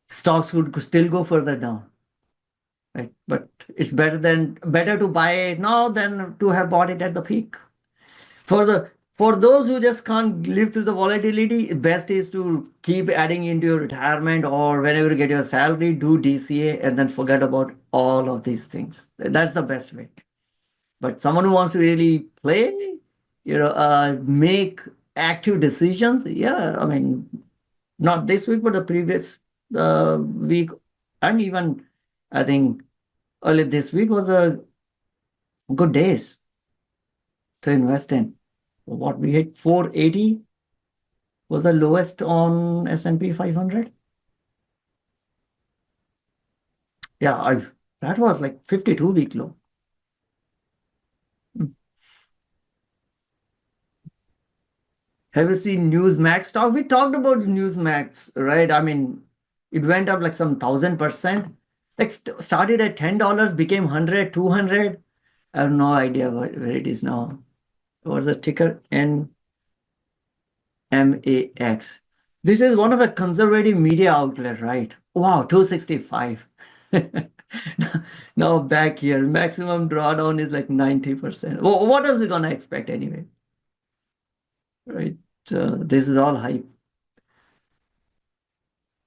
Stocks would still go further down, right? But it's better to buy it now than to have bought it at the peak. For those who just can't live through the volatility, best is to keep adding into your retirement or whenever you get your salary, do DCA and then forget about all of these things. That's the best way. But someone who wants to really play, make active decisions, yeah, I mean, not this week, but the previous week, and even I think early this week was a good days to invest in. What we hit 480 was the lowest on S&P 500. Yeah, That was like 52-week low. Have you seen Newsmax stock? We talked about Newsmax, right? I mean, it went up like some 1,000%. Like started at $10, became 100, 200. I have no idea where it is now. What's the ticker? NMAX. This is one of a conservative media outlet, right? Wow, 265. Now back here, maximum drawdown is like 90%. What else are we gonna expect anyway? Right? This is all hype.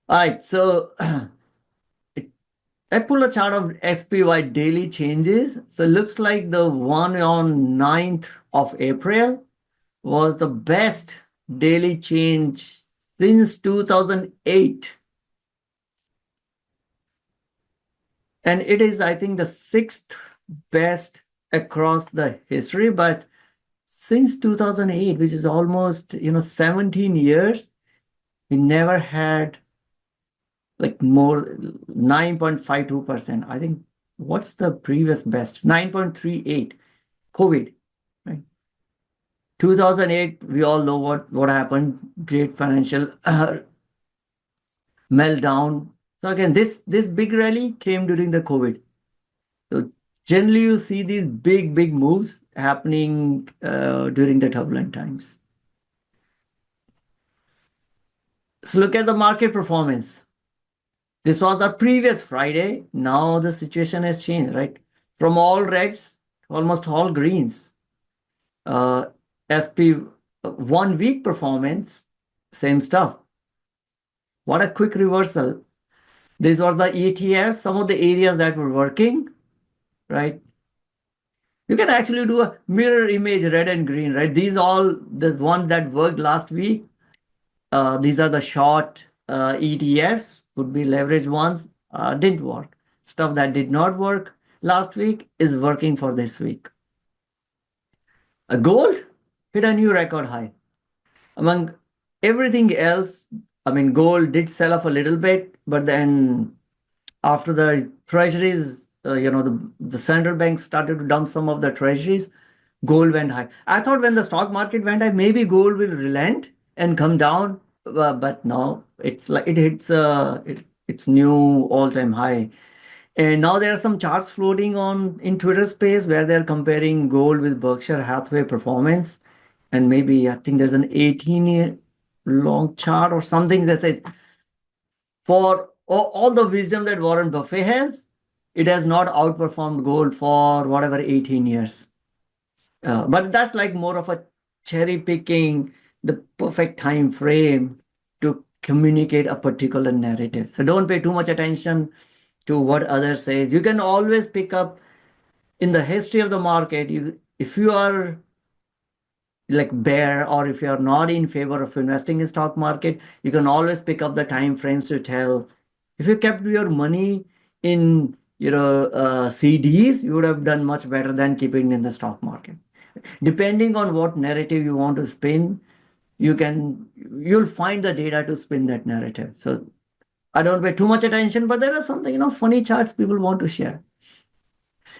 All right, so I pull a chart of SPY daily changes. So it looks like the one on 9th of April was the best daily change since 2008. And it is, I think, the 6th best across the history. But since 2008, which is almost 17 years, we never had like more 9.52%. I think what's the previous best? 9.38. COVID, right? 2008, we all know what happened. Great financial meltdown. So again, this big rally came during the COVID. So generally, you see these big moves happening during the turbulent times. So look at the market performance. This was our previous Friday. Now the situation has changed, right? From all reds to almost all greens. SP 1 week performance, same stuff. What a quick reversal. This was the ETF, some of the areas that were working, right? You can actually do a mirror image, red and green, right? These all the ones that worked last week. These are the short ETFs, could be leveraged ones, didn't work. Stuff that did not work last week is working for this week. Gold hit a new record high. Among everything else, I mean, gold did sell off a little bit, but then after the treasuries, the central banks started to dump some of the treasuries, gold went high. I thought when the stock market went high, maybe gold will relent and come down, but no, it's like it hits its new all-time high. And now there are some charts floating on in Twitter space where they're comparing gold with Berkshire Hathaway performance. And maybe I think there's an 18-year long chart or something that says for all the wisdom that Warren Buffett has, it has not outperformed gold for whatever 18 years. But that's like more of a cherry picking the perfect time frame to communicate a particular narrative. So don't pay too much attention to what others say. You can always pick up in the history of the market. If you are like bear or if you are not in favor of investing in stock market, you can always pick up the time frames to tell. If you kept your money in CDs, you would have done much better than keeping it in the stock market. Depending on what narrative you want to spin, you'll find the data to spin that narrative. So I don't pay too much attention, but there are something funny charts people want to share.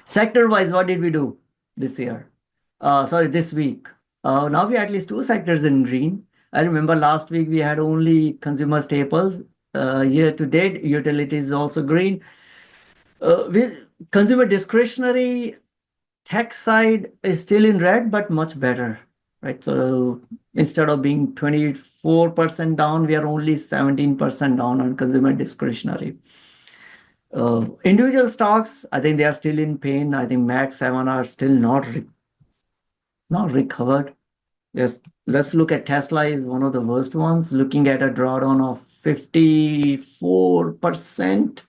Sector wise, what did we do this year? This week. Now we have at least two sectors in green. I remember last week we had only consumer staples. Year to date, utilities also green. Consumer discretionary tech side is still in red, but much better, right? So instead of being 24% down, we are only 17% down on consumer discretionary. Individual stocks, I think they are still in pain. I think Max 7 are still not recovered. Yes, let's look at Tesla is one of the worst ones, looking at a drawdown of 54%.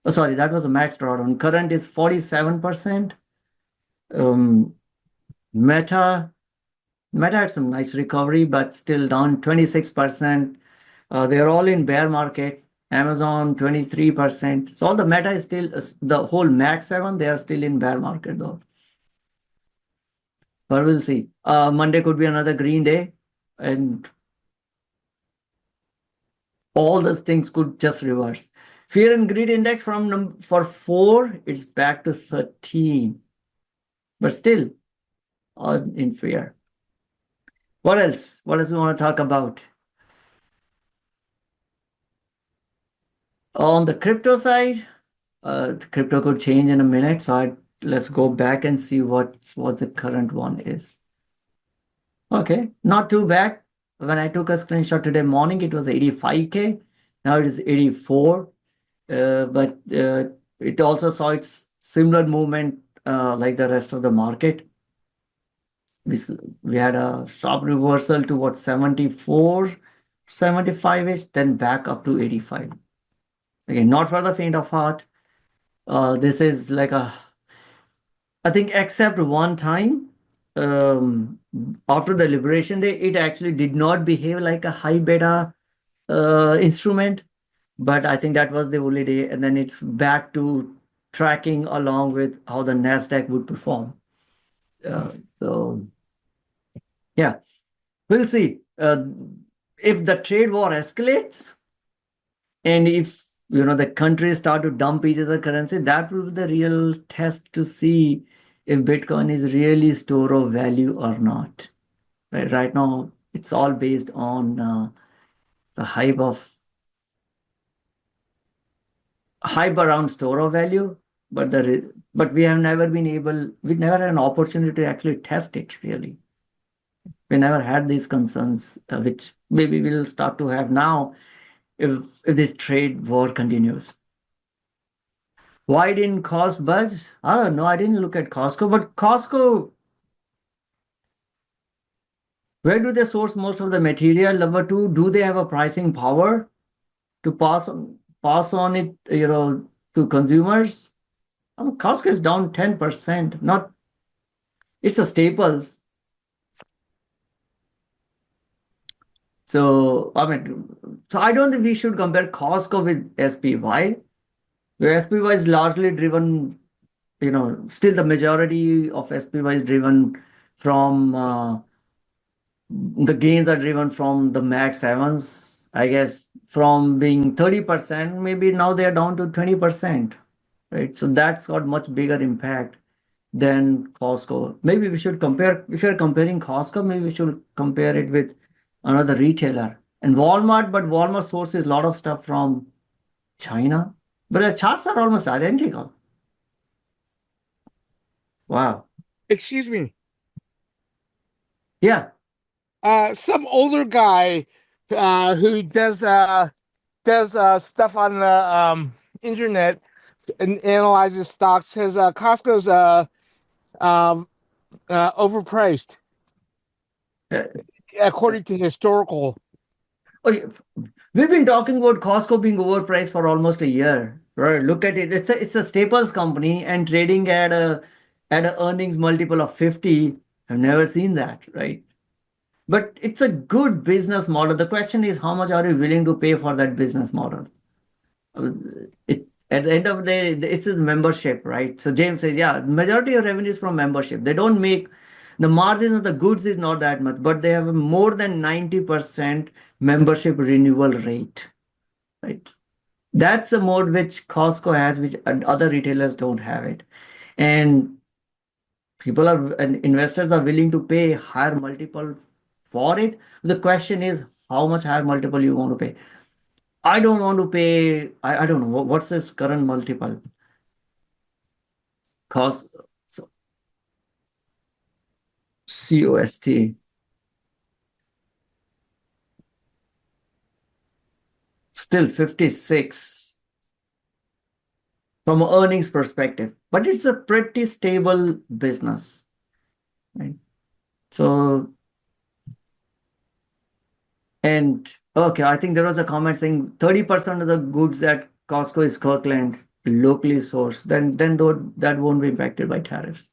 Oh, sorry, that was a max drawdown. Current is 47%. Meta had some nice recovery, but still down 26%. They're all in bear market. Amazon 23%. So all the Meta is still the whole Max 7. They are still in bear market though. But we'll see. Monday could be another green day, and all those things could just reverse. Fear and greed index for 4, it's back to 13. But still, all in fear. What else? What else we want to talk about? On the crypto side, the crypto could change in a minute. So let's go back and see what the current one is. Okay, not too bad. When I took a screenshot today morning, it was 85K. Now it is 84. But it also saw its similar movement like the rest of the market. We had a sharp reversal to what, 74, 75-ish, then back up to 85. Again, not for the faint of heart. This is like I think except one time, after the Liberation Day, it actually did not behave like a high beta instrument. But I think that was the only day. And then it's back to tracking along with how the NASDAQ would perform. So, yeah, we'll see. If the trade war escalates and if the countries start to dump each other currency, that will be the real test to see if Bitcoin is really store of value or not. Right now, it's all based on the hype around store of value, but we have never been able. We never had an opportunity to actually test it really. We never had these concerns, which maybe we'll start to have now if this trade war continues. Why didn't cost budge? I don't know. I didn't look at Costco, but Costco, where do they source most of the material? Number two, do they have a pricing power to pass on it, to consumers? Costco is down 10%. It's a staples. So I don't think we should compare Costco with SPY. Where SPY is largely driven, still the majority of SPY is driven from the gains are driven from the Mag 7s, I guess, from being 30%, maybe now they are down to 20%, right? So that's got much bigger impact than Costco. Maybe we should compare, if you're comparing Costco, maybe we should compare it with another retailer. And Walmart, but Walmart sources a lot of stuff from China, but the charts are almost identical. Wow. Excuse me. Yeah. Some older guy who does stuff on the internet and analyzes stocks says Costco's overpriced according to historical. Okay. We've been talking about Costco being overpriced for almost a year, right? Look at it. It's a staples company and trading at a earnings multiple of 50. I've never seen that, right? But it's a good business model. The question is, how much are you willing to pay for that business model? At the end of the day, it's a membership, right? So James says, yeah, majority of revenue is from membership. They don't make the margin of the goods is not that much, but they have a more than 90% membership renewal rate, right? That's a mode which Costco has, which other retailers don't have it. And investors are willing to pay higher multiple for it. The question is, how much higher multiple you want to pay? I don't want to pay, I don't know, what's this current multiple? Cost, so, COST. Still 56 from an earnings perspective, but it's a pretty stable business, right? So, and okay, I think there was a comment saying 30% of the goods at Costco is Kirkland, locally sourced. Then that won't be impacted by tariffs.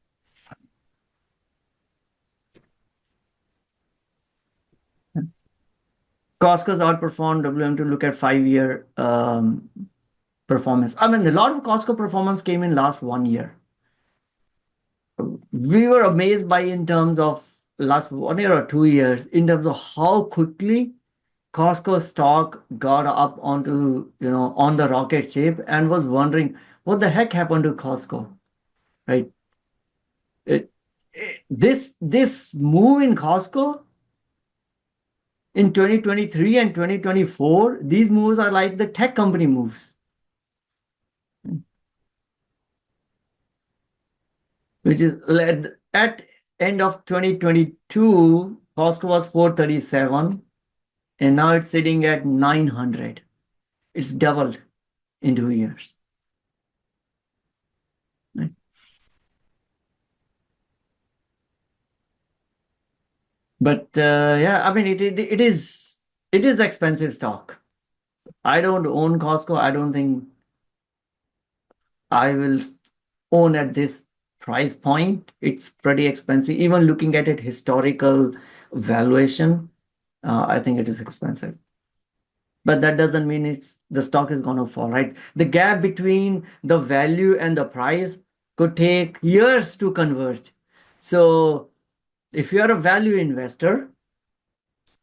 Costco's outperformed WM to look at 5-year performance. A lot of Costco performance came in last 1 year. We were amazed by in terms of last 1 year or 2 years, in terms of how quickly Costco stock got up onto, on the rocket ship and was wondering what the heck happened to Costco, right? It, this move in Costco in 2023 and 2024, these moves are like the tech company moves, which is led at end of 2022, Costco was 437, and now it's sitting at 900. It's doubled in 2 years. Right? But yeah, I mean, it is expensive stock. I don't own Costco. I don't think I will own at this price point. It's pretty expensive. Even looking at it historical valuation, I think it is expensive. But that doesn't mean the stock is going to fall, right? The gap between the value and the price could take years to converge. So if you're a value investor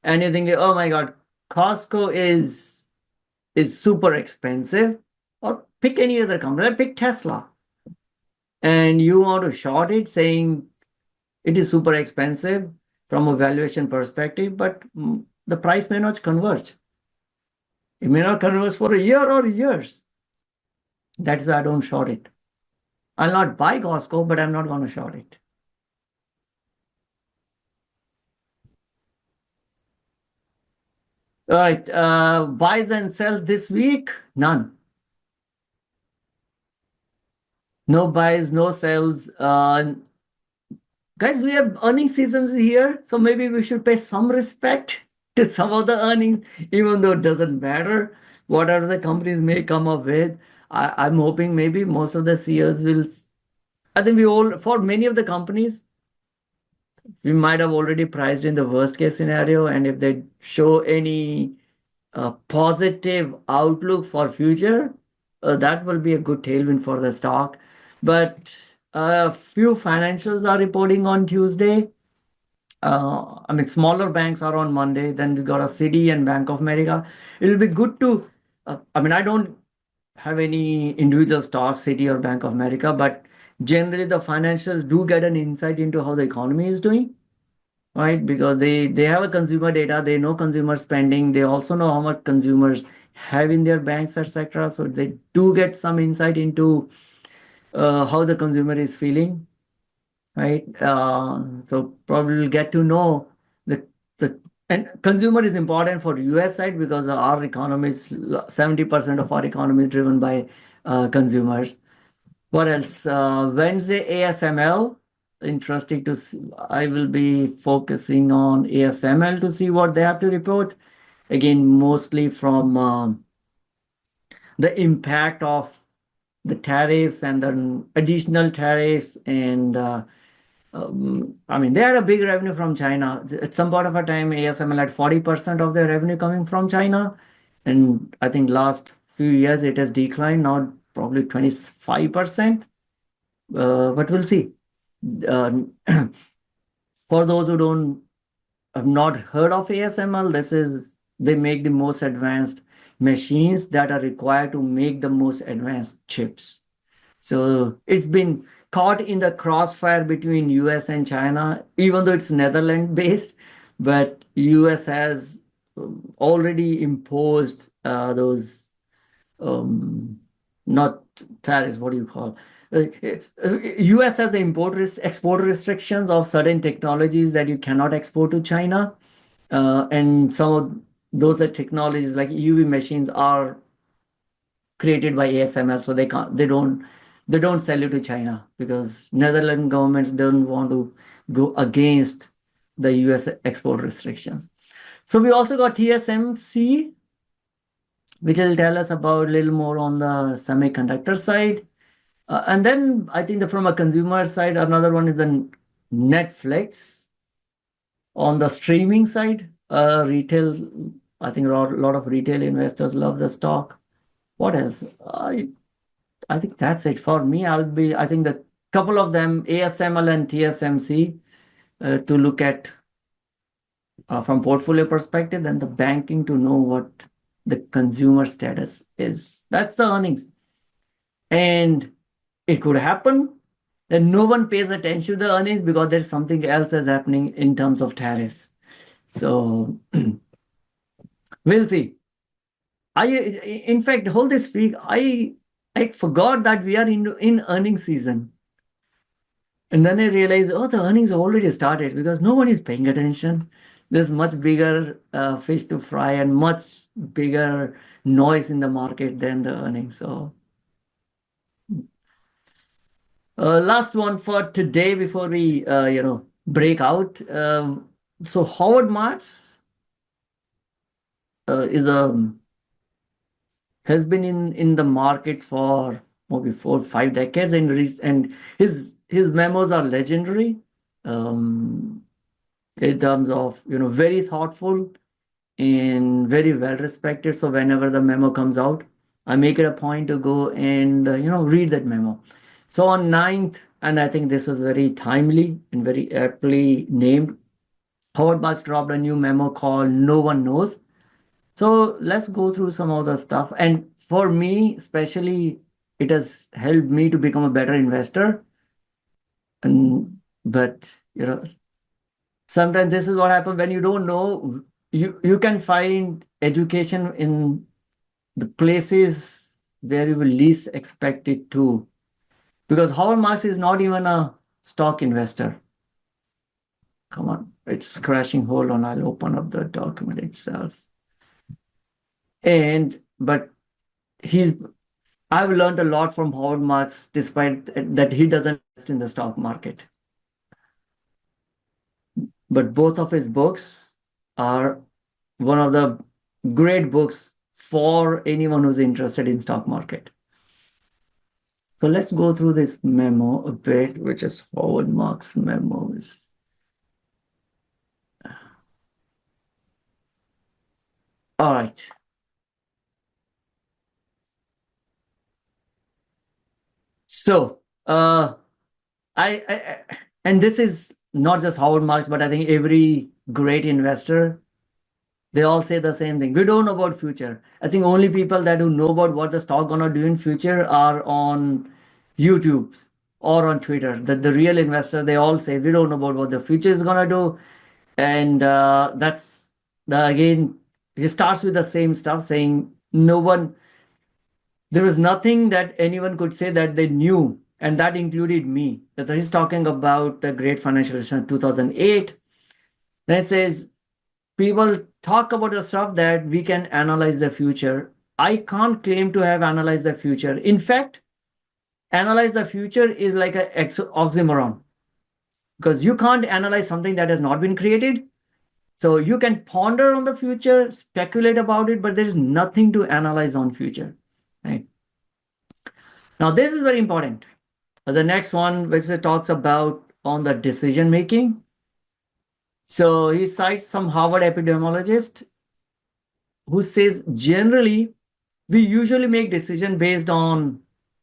and you think, oh my God, Costco is super expensive, or pick any other company, pick Tesla, and you want to short it saying it is super expensive from a valuation perspective, but the price may not converge. It may not converge for a year or years. That's why I don't short it. I'll not buy Costco, but I'm not going to short it. All right, buys and sells this week, none. No buys, no sells. Guys, we have earning seasons here, so maybe we should pay some respect to some of the earnings, even though it doesn't matter. Whatever the companies may come up with, I'm hoping maybe most of the CEOs will. I think for many of the companies, we might have already priced in the worst case scenario, and if they show any positive outlook for future, that will be a good tailwind for the stock. But a few financials are reporting on Tuesday. I mean, smaller banks are on Monday. Then we got a Citi and Bank of America. It'll be good to. I mean, I don't have any individual stocks, Citi or Bank of America, but generally the financials do get an insight into how the economy is doing, right? Because they have a consumer data, they know consumer spending, they also know how much consumers have in their banks, etc. So they do get some insight into how the consumer is feeling, right? So probably we'll get to know the and consumer is important for US side because our economy is 70% of our economy is driven by consumers. What else? Wednesday ASML. Interesting to see. I will be focusing on ASML to see what they have to report. Again, mostly from the impact of the tariffs and the additional tariffs. And I mean, they had a big revenue from China. At some point of a time, ASML had 40% of their revenue coming from China. And I think last few years it has declined, now probably 25%. But we'll see. For those who don't have not heard of ASML, they make the most advanced machines that are required to make the most advanced chips. So it's been caught in the crossfire between US and China, even though it's Netherlands based, but US has already imposed those not tariffs, what do you call? US has the export restrictions of certain technologies that you cannot export to China. And some of those are technologies like UV machines are created by ASML, so they don't sell it to China because Netherlands governments don't want to go against the US export restrictions. So we also got TSMC, which will tell us about a little more on the semiconductor side. And then I think that from a consumer side, another one is the Netflix. On the streaming side, retail, I think a lot of retail investors love the stock. What else? I think that's it for me. I think the couple of them, ASML and TSMC, to look at from portfolio perspective than the banking to know what the consumer status is. That's the earnings. And it could happen that no one pays attention to the earnings because there's something else is happening in terms of tariffs. So we'll see. In fact, whole this week, I forgot that we are in earnings season. And then I realized, oh, the earnings have already started because no one is paying attention. There's much bigger fish to fry and much bigger noise in the market than the earnings. So, last one for today before we, break out. So Howard Marks is a has been in the market for maybe 4 or 5 decades, and his memos are legendary. In terms of very thoughtful and very well respected. So whenever the memo comes out, I make it a point to go and read that memo. So on 9th, and I think this was very timely and very aptly named, Howard Marks dropped a new memo called "No One Knows." So let's go through some of the stuff. And for me, especially, it has helped me to become a better investor. But sometimes this is what happens when you don't know. You can find education in the places where you will least expect it to. Because Howard Marks is not even a stock investor. Come on, it's crashing. Hold on, I'll open up the document itself. But I've learned a lot from Howard Marks, despite that he doesn't invest in the stock market. But both of his books are one of the great books for anyone who's interested in stock market. So let's go through this memo a bit, which is Howard Marks memos. All right. So, and this is not just Howard Marks, but I think every great investor, they all say the same thing. We don't know about future. I think only people that who know about what the stock gonna do in future are on YouTube or on Twitter. That the real investor, they all say we don't know about what the future is gonna do, and that's again. He starts with the same stuff, saying no one. There was nothing that anyone could say that they knew, and that included me. That he's talking about the great financial recession 2008. Then it says people talk about the stuff that we can analyze the future. I can't claim to have analyzed the future. In fact, analyze the future is like an oxymoron because you can't analyze something that has not been created. So you can ponder on the future, speculate about it, but there is nothing to analyze on future. Right? Now, this is very important. The next one, which it talks about on the decision making. So he cites some Harvard epidemiologist who says generally we usually make decision based on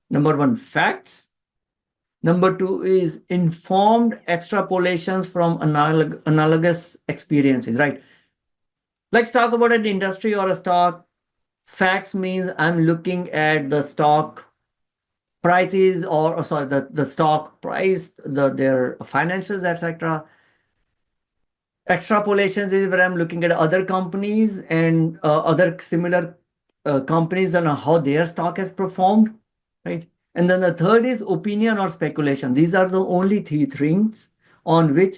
number one, facts. Number two is informed extrapolations from analogous experiences, right? Let's talk about an industry or a stock. Facts means I'm looking at the stock prices or sorry, the stock price, their finances, etc. Extrapolations is where I'm looking at other companies and other similar companies and how their stock has performed, right? And then the third is opinion or speculation. These are the only three things on which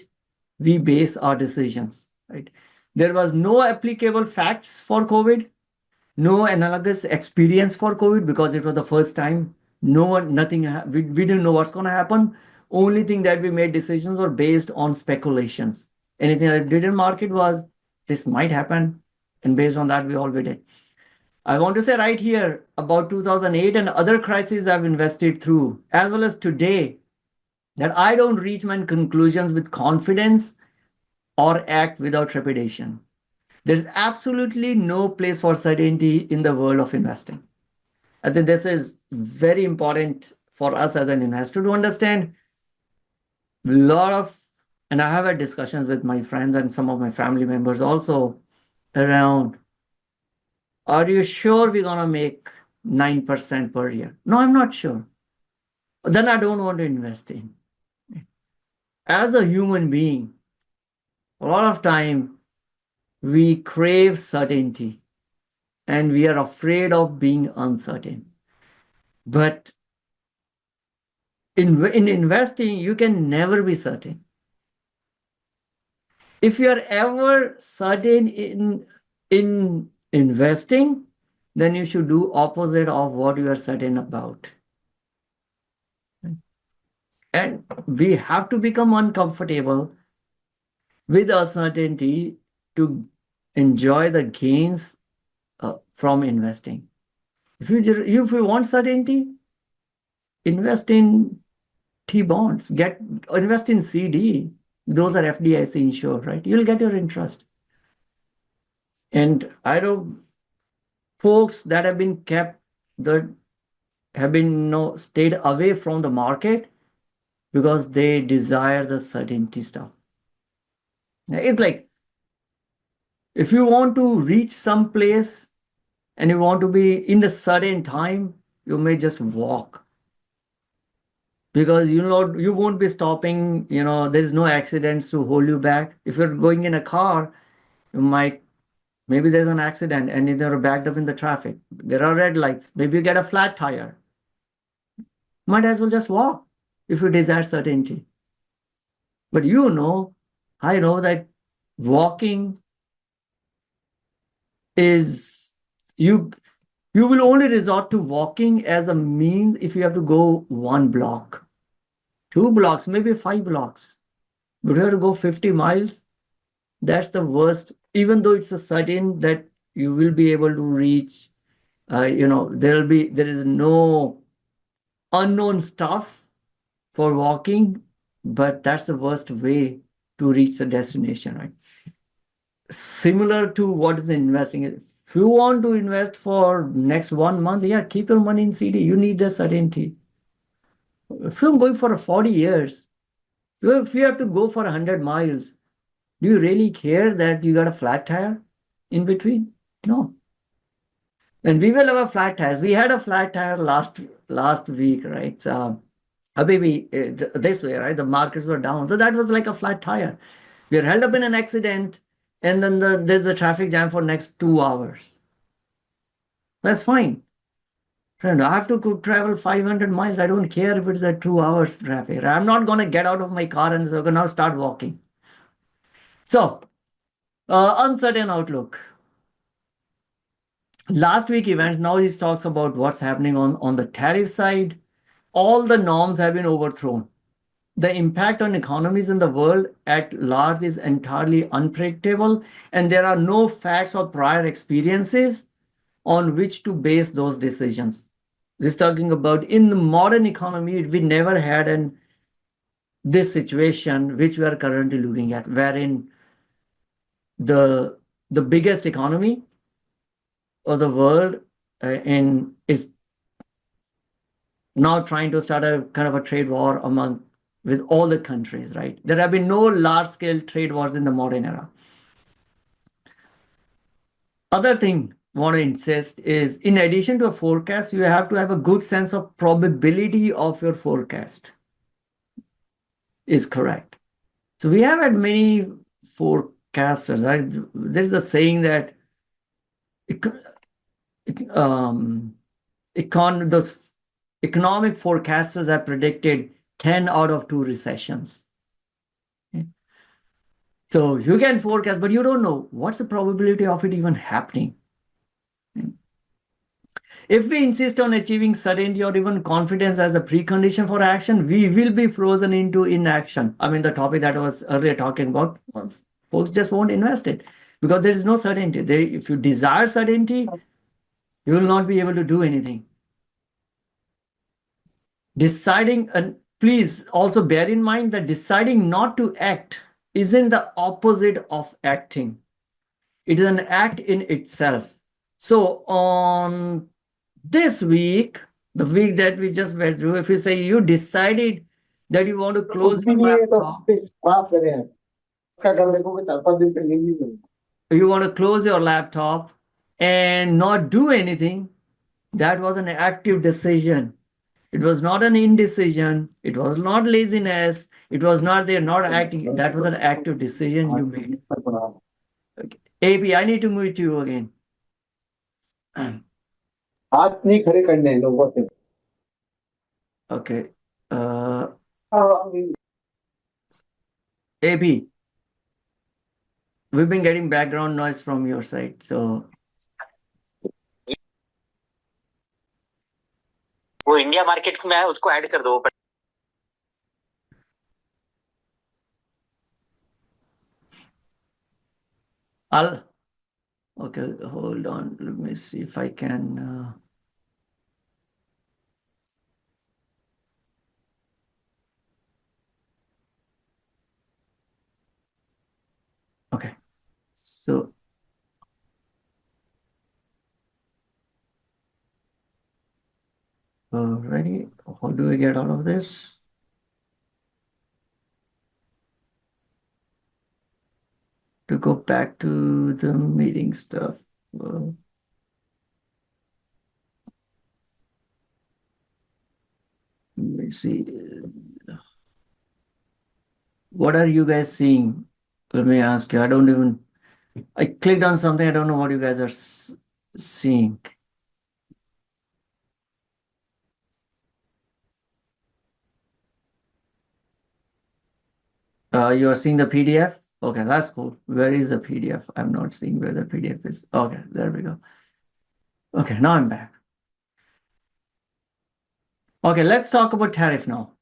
we base our decisions, right? There was no applicable facts for COVID, no analogous experience for COVID because it was the first time. Nothing, we didn't know what's going to happen. Only thing that we made decisions were based on speculations. Anything that did in market was this might happen, and based on that, we all did it. I want to say right here about 2008 and other crises I've invested through, as well as today, that I don't reach my conclusions with confidence or act without trepidation. There's absolutely no place for certainty in the world of investing. I think this is very important for us as an investor to understand. A lot of and I have had discussions with my friends and some of my family members also around, are you sure we're going to make 9% per year? No, I'm not sure. Then I don't want to invest in. As a human being, a lot of time we crave certainty and we are afraid of being uncertain. But in investing, you can never be certain. If you are ever certain in investing, then you should do opposite of what you are certain about. And we have to become uncomfortable with uncertainty to enjoy the gains from investing. If you want certainty, invest in T-bonds, invest in CD. Those are FDIC insured, right? You'll get your interest. And I know folks that have been stayed away from the market because they desire the certainty stuff. It's like if you want to reach some place and you want to be in a certain time, you may just walk. Because you won't be stopping, there's no accidents to hold you back. If you're going in a car, maybe there's an accident and you're backed up in the traffic. There are red lights. Maybe you get a flat tire. Might as well just walk if you desire certainty. But I know that walking is, you will only resort to walking as a means if you have to go 1 block, 2 blocks, maybe 5 blocks. But you have to go 50 miles. That's the worst, even though it's a certain that you will be able to reach, there is no unknown stuff for walking, but that's the worst way to reach the destination, right? Similar to what is investing. If you want to invest for next 1 month, keep your money in CD. You need the certainty. If you're going for 40 years, if you have to go for 100 miles, do you really care that you got a flat tire in between? No. And we will have a flat tires. We had a flat tire last week, right? Maybe this way, right? The markets were down. So that was like a flat tire. We are held up in an accident, and then there's a traffic jam for next 2 hours. That's fine. Friend, I have to travel 500 miles. I don't care if it's a 2 hours traffic. I'm not going to get out of my car and say, okay, now start walking. So, uncertain outlook. Last week event, now he talks about what's happening on the tariff side. All the norms have been overthrown. The impact on economies in the world at large is entirely unpredictable, and there are no facts or prior experiences on which to base those decisions. This is talking about in the modern economy, we never had this situation which we are currently looking at, wherein the biggest economy of the world is now trying to start a kind of a trade war with all the countries, right? There have been no large-scale trade wars in the modern era. Other thing I want to insist is, in addition to a forecast, you have to have a good sense of probability of your forecast is correct. So we have had many forecasters, right? There's a saying that the economic forecasters have predicted 10 out of 2 recessions. Okay. So you can forecast, but you don't know what's the probability of it even happening. Okay. If we insist on achieving certainty or even confidence as a precondition for action, we will be frozen into inaction. I mean, the topic that I was earlier talking about, folks just won't invest it because there is no certainty. If you desire certainty, you will not be able to do anything. Deciding, and please also bear in mind that deciding not to act isn't the opposite of acting. It is an act in itself. So on this week, the week that we just went through, if you say you decided that you want to close your laptop. You want to close your laptop and not do anything. That was an active decision. It was not an indecision. It was not laziness. It was not they're not acting. That was an active decision you made. Okay. AP, I need to meet you again. Okay. AP, we've been getting background noise from your side. So वो India market में है उसको add कर दो. I'll okay, hold on. Let me see if I can okay. So ready? How do we get out of this? To go back to the meeting stuff. Let me see. What are you guys seeing? Let me ask you. I clicked on something. I don't know what you guys are seeing. You are seeing the PDF? Okay, that's cool. Where is the PDF? I'm not seeing where the PDF is. Okay, there we go. Okay, now I'm back. Okay, let's talk about tariff now.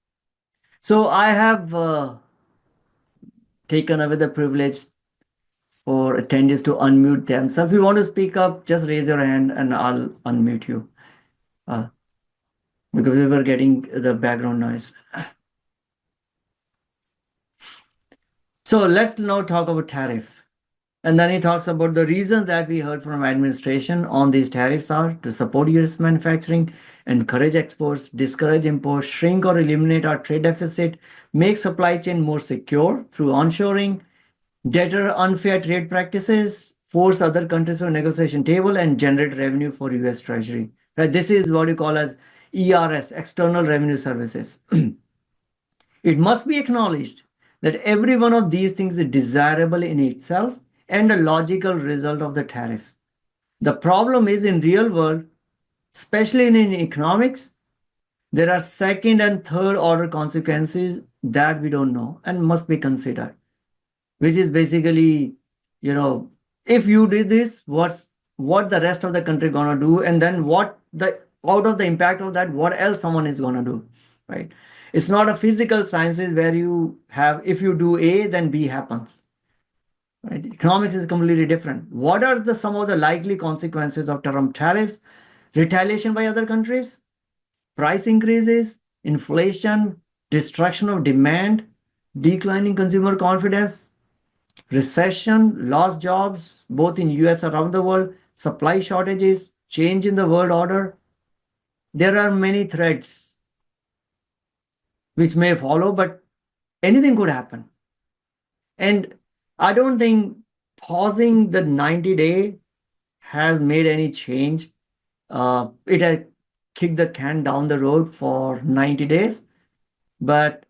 So I have taken away the privilege for attendees to unmute themselves. If you want to speak up, just raise your hand and I'll unmute you. Because we were getting the background noise. So let's now talk about tariff. And then he talks about the reasons that we heard from administration on these tariffs are to support US manufacturing, encourage exports, discourage imports, shrink or eliminate our trade deficit, make supply chain more secure through onshoring, deter unfair trade practices, force other countries to a negotiation table, and generate revenue for US Treasury. Right? This is what you call as ERS, External Revenue Services. It must be acknowledged that every one of these things is desirable in itself and a logical result of the tariff. The problem is in real world, especially in economics, there are second and third order consequences that we don't know and must be considered, which is basically, if you did this, what the rest of the country gonna do, and then what the out of the impact of that, what else someone is gonna do, right? It's not a physical sciences where you have, if you do A, then B happens. Right? Economics is completely different. What are some of the likely consequences of Trump tariffs? Retaliation by other countries, price increases, inflation, destruction of demand, declining consumer confidence, recession, lost jobs, both in US around the world, supply shortages, change in the world order. There are many threats which may follow, but anything could happen. And I don't think pausing the 90-day has made any change. It had kicked the can down the road for 90 days, but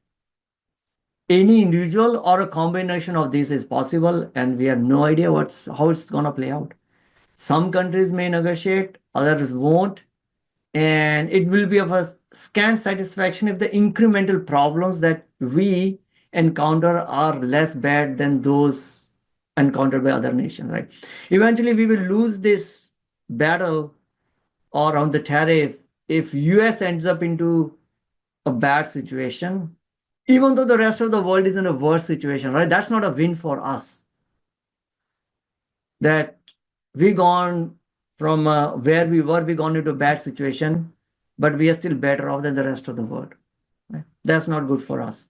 any individual or a combination of these is possible, and we have no idea how it's going to play out. Some countries may negotiate, others won't, and it will be of a scant satisfaction if the incremental problems that we encounter are less bad than those encountered by other nations, right? Eventually, we will lose this battle around the tariff if US ends up into a bad situation, even though the rest of the world is in a worse situation, right? That's not a win for us. That we gone from where we were, we gone into a bad situation, but we are still better off than the rest of the world. Right? That's not good for us.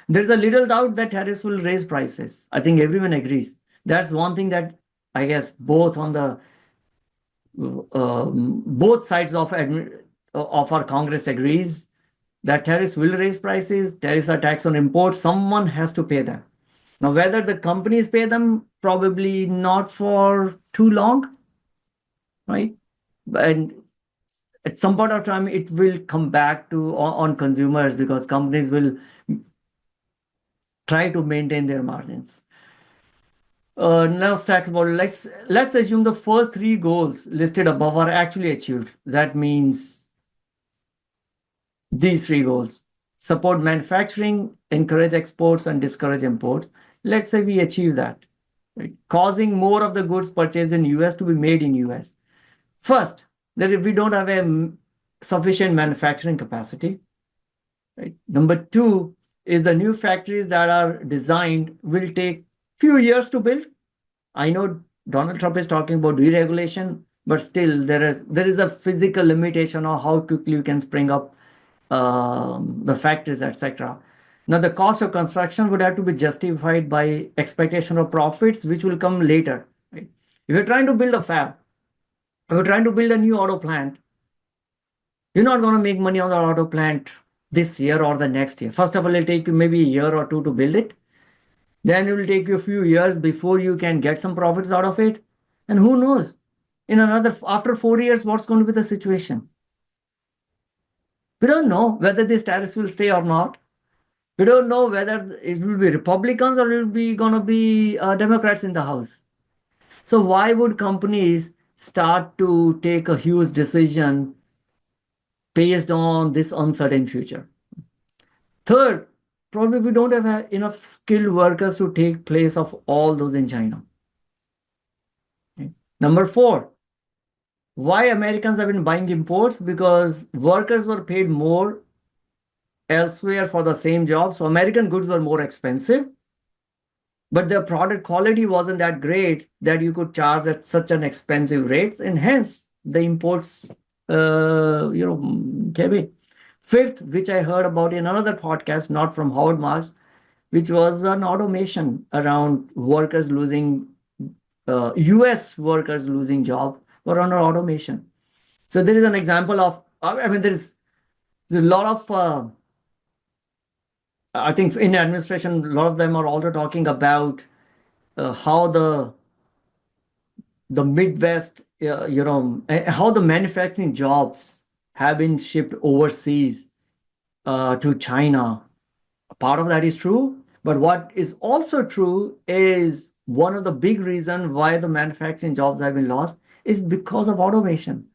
There's a little doubt that tariffs will raise prices. I think everyone agrees. That's one thing that I guess both on the both sides of our Congress agrees. that tariffs will raise prices. Tariffs are tax on imports. Someone has to pay them. Now, whether the companies pay them, probably not for too long, right? And at some point of time, it will come back to on consumers because companies will try to maintain their margins. Now let's talk about let's assume the first three goals listed above are actually achieved. That means these three goals: support manufacturing, encourage exports, and discourage imports. Let's say we achieve that, right? Causing more of the goods purchased in US to be made in US. First, that if we don't have a sufficient manufacturing capacity, right? Number two is the new factories that are designed will take few years to build. I know Donald Trump is talking about deregulation, but still there is a physical limitation on how quickly you can spring up the factories, etc. Now, the cost of construction would have to be justified by expectation of profits, which will come later. Right? If you're trying to build a fab, if you're trying to build a new auto plant, you're not going to make money on the auto plant this year or the next year. First of all, it'll take you maybe a year or two to build it. Then it will take you a few years before you can get some profits out of it. And who knows? After 4 years, what's going to be the situation? We don't know whether these tariffs will stay or not. We don't know whether it will be Republicans or it will be going to be Democrats in the House. So why would companies start to take a huge decision based on this uncertain future? Third, probably we don't have enough skilled workers to take place of all those in China. Okay. Number four, why Americans have been buying imports? Because workers were paid more elsewhere for the same job. So American goods were more expensive, but the product quality wasn't that great that you could charge at such an expensive rate, and hence the imports, came in. Fifth, which I heard about in another podcast, not from Howard Marks, which was an automation around workers losing, US workers losing job were under automation. So there is an example of, I mean, there's a lot of, I think in administration, a lot of them are also talking about how the Midwest, how the manufacturing jobs have been shipped overseas to China. Part of that is true, but what is also true is one of the big reasons why the manufacturing jobs have been lost is because of automation.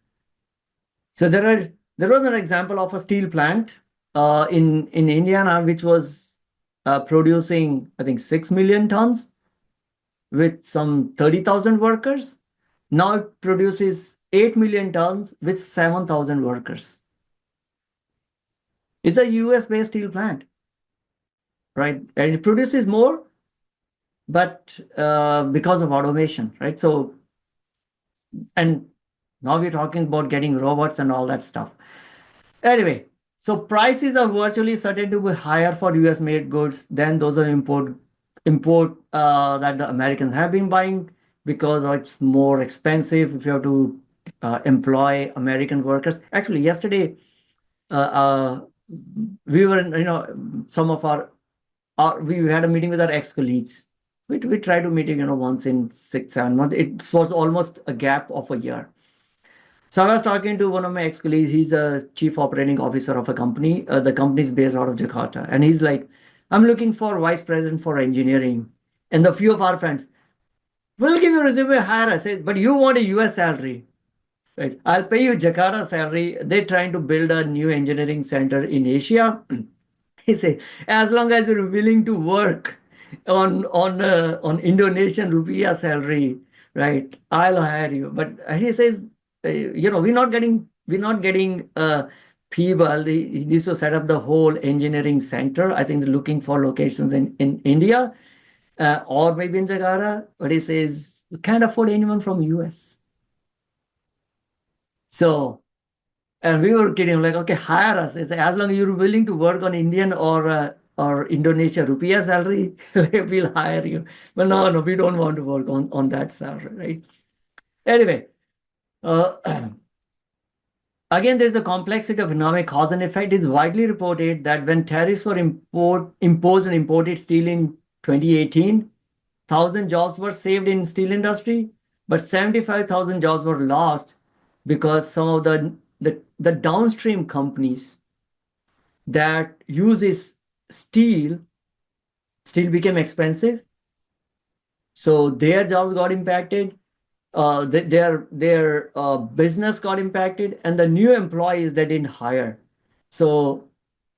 So there was an example of a steel plant in Indiana, which was producing, I think, 6 million tons with some 30,000 workers. Now it produces 8 million tons with 7,000 workers. It's a US-based steel plant, right? And it produces more, but because of automation, right? So, and now we're talking about getting robots and all that stuff. Anyway, so prices are virtually certain to be higher for US-made goods than those of import that the Americans have been buying, because it's more expensive if you have to employ American workers. Actually, yesterday we were in, some of we had a meeting with our ex-colleagues. We try to meet, once in 6-7 months. It was almost a gap of a year. So I was talking to one of my ex-colleagues. He's a chief operating officer of a company. The company is based out of Jakarta. And he's like, I'm looking for vice president for engineering. And the few of our friends, we'll give you a resume, hire us. I said, but you want a US salary, right? I'll pay you Jakarta salary. They're trying to build a new engineering center in Asia. He said, as long as you're willing to work on Indonesian rupiah salary, right? I'll hire you. But he says, we're not getting people. He needs to set up the whole engineering center. I think they're looking for locations in India or maybe in Jakarta. But he says, we can't afford anyone from US. So, and we were kidding, like, okay, hire us. It's as long as you're willing to work on Indian or Indonesia rupiah salary, we'll hire you. But no, we don't want to work on that salary, right? Anyway, Again, there's a complexity of economic cause and effect. It's widely reported that when tariffs were imposed on imported steel in 2018, 1,000 jobs were saved in steel industry, but 75,000 jobs were lost because some of the downstream companies that uses steel became expensive, so their jobs got impacted. Their business got impacted, and the new employees they didn't hire. So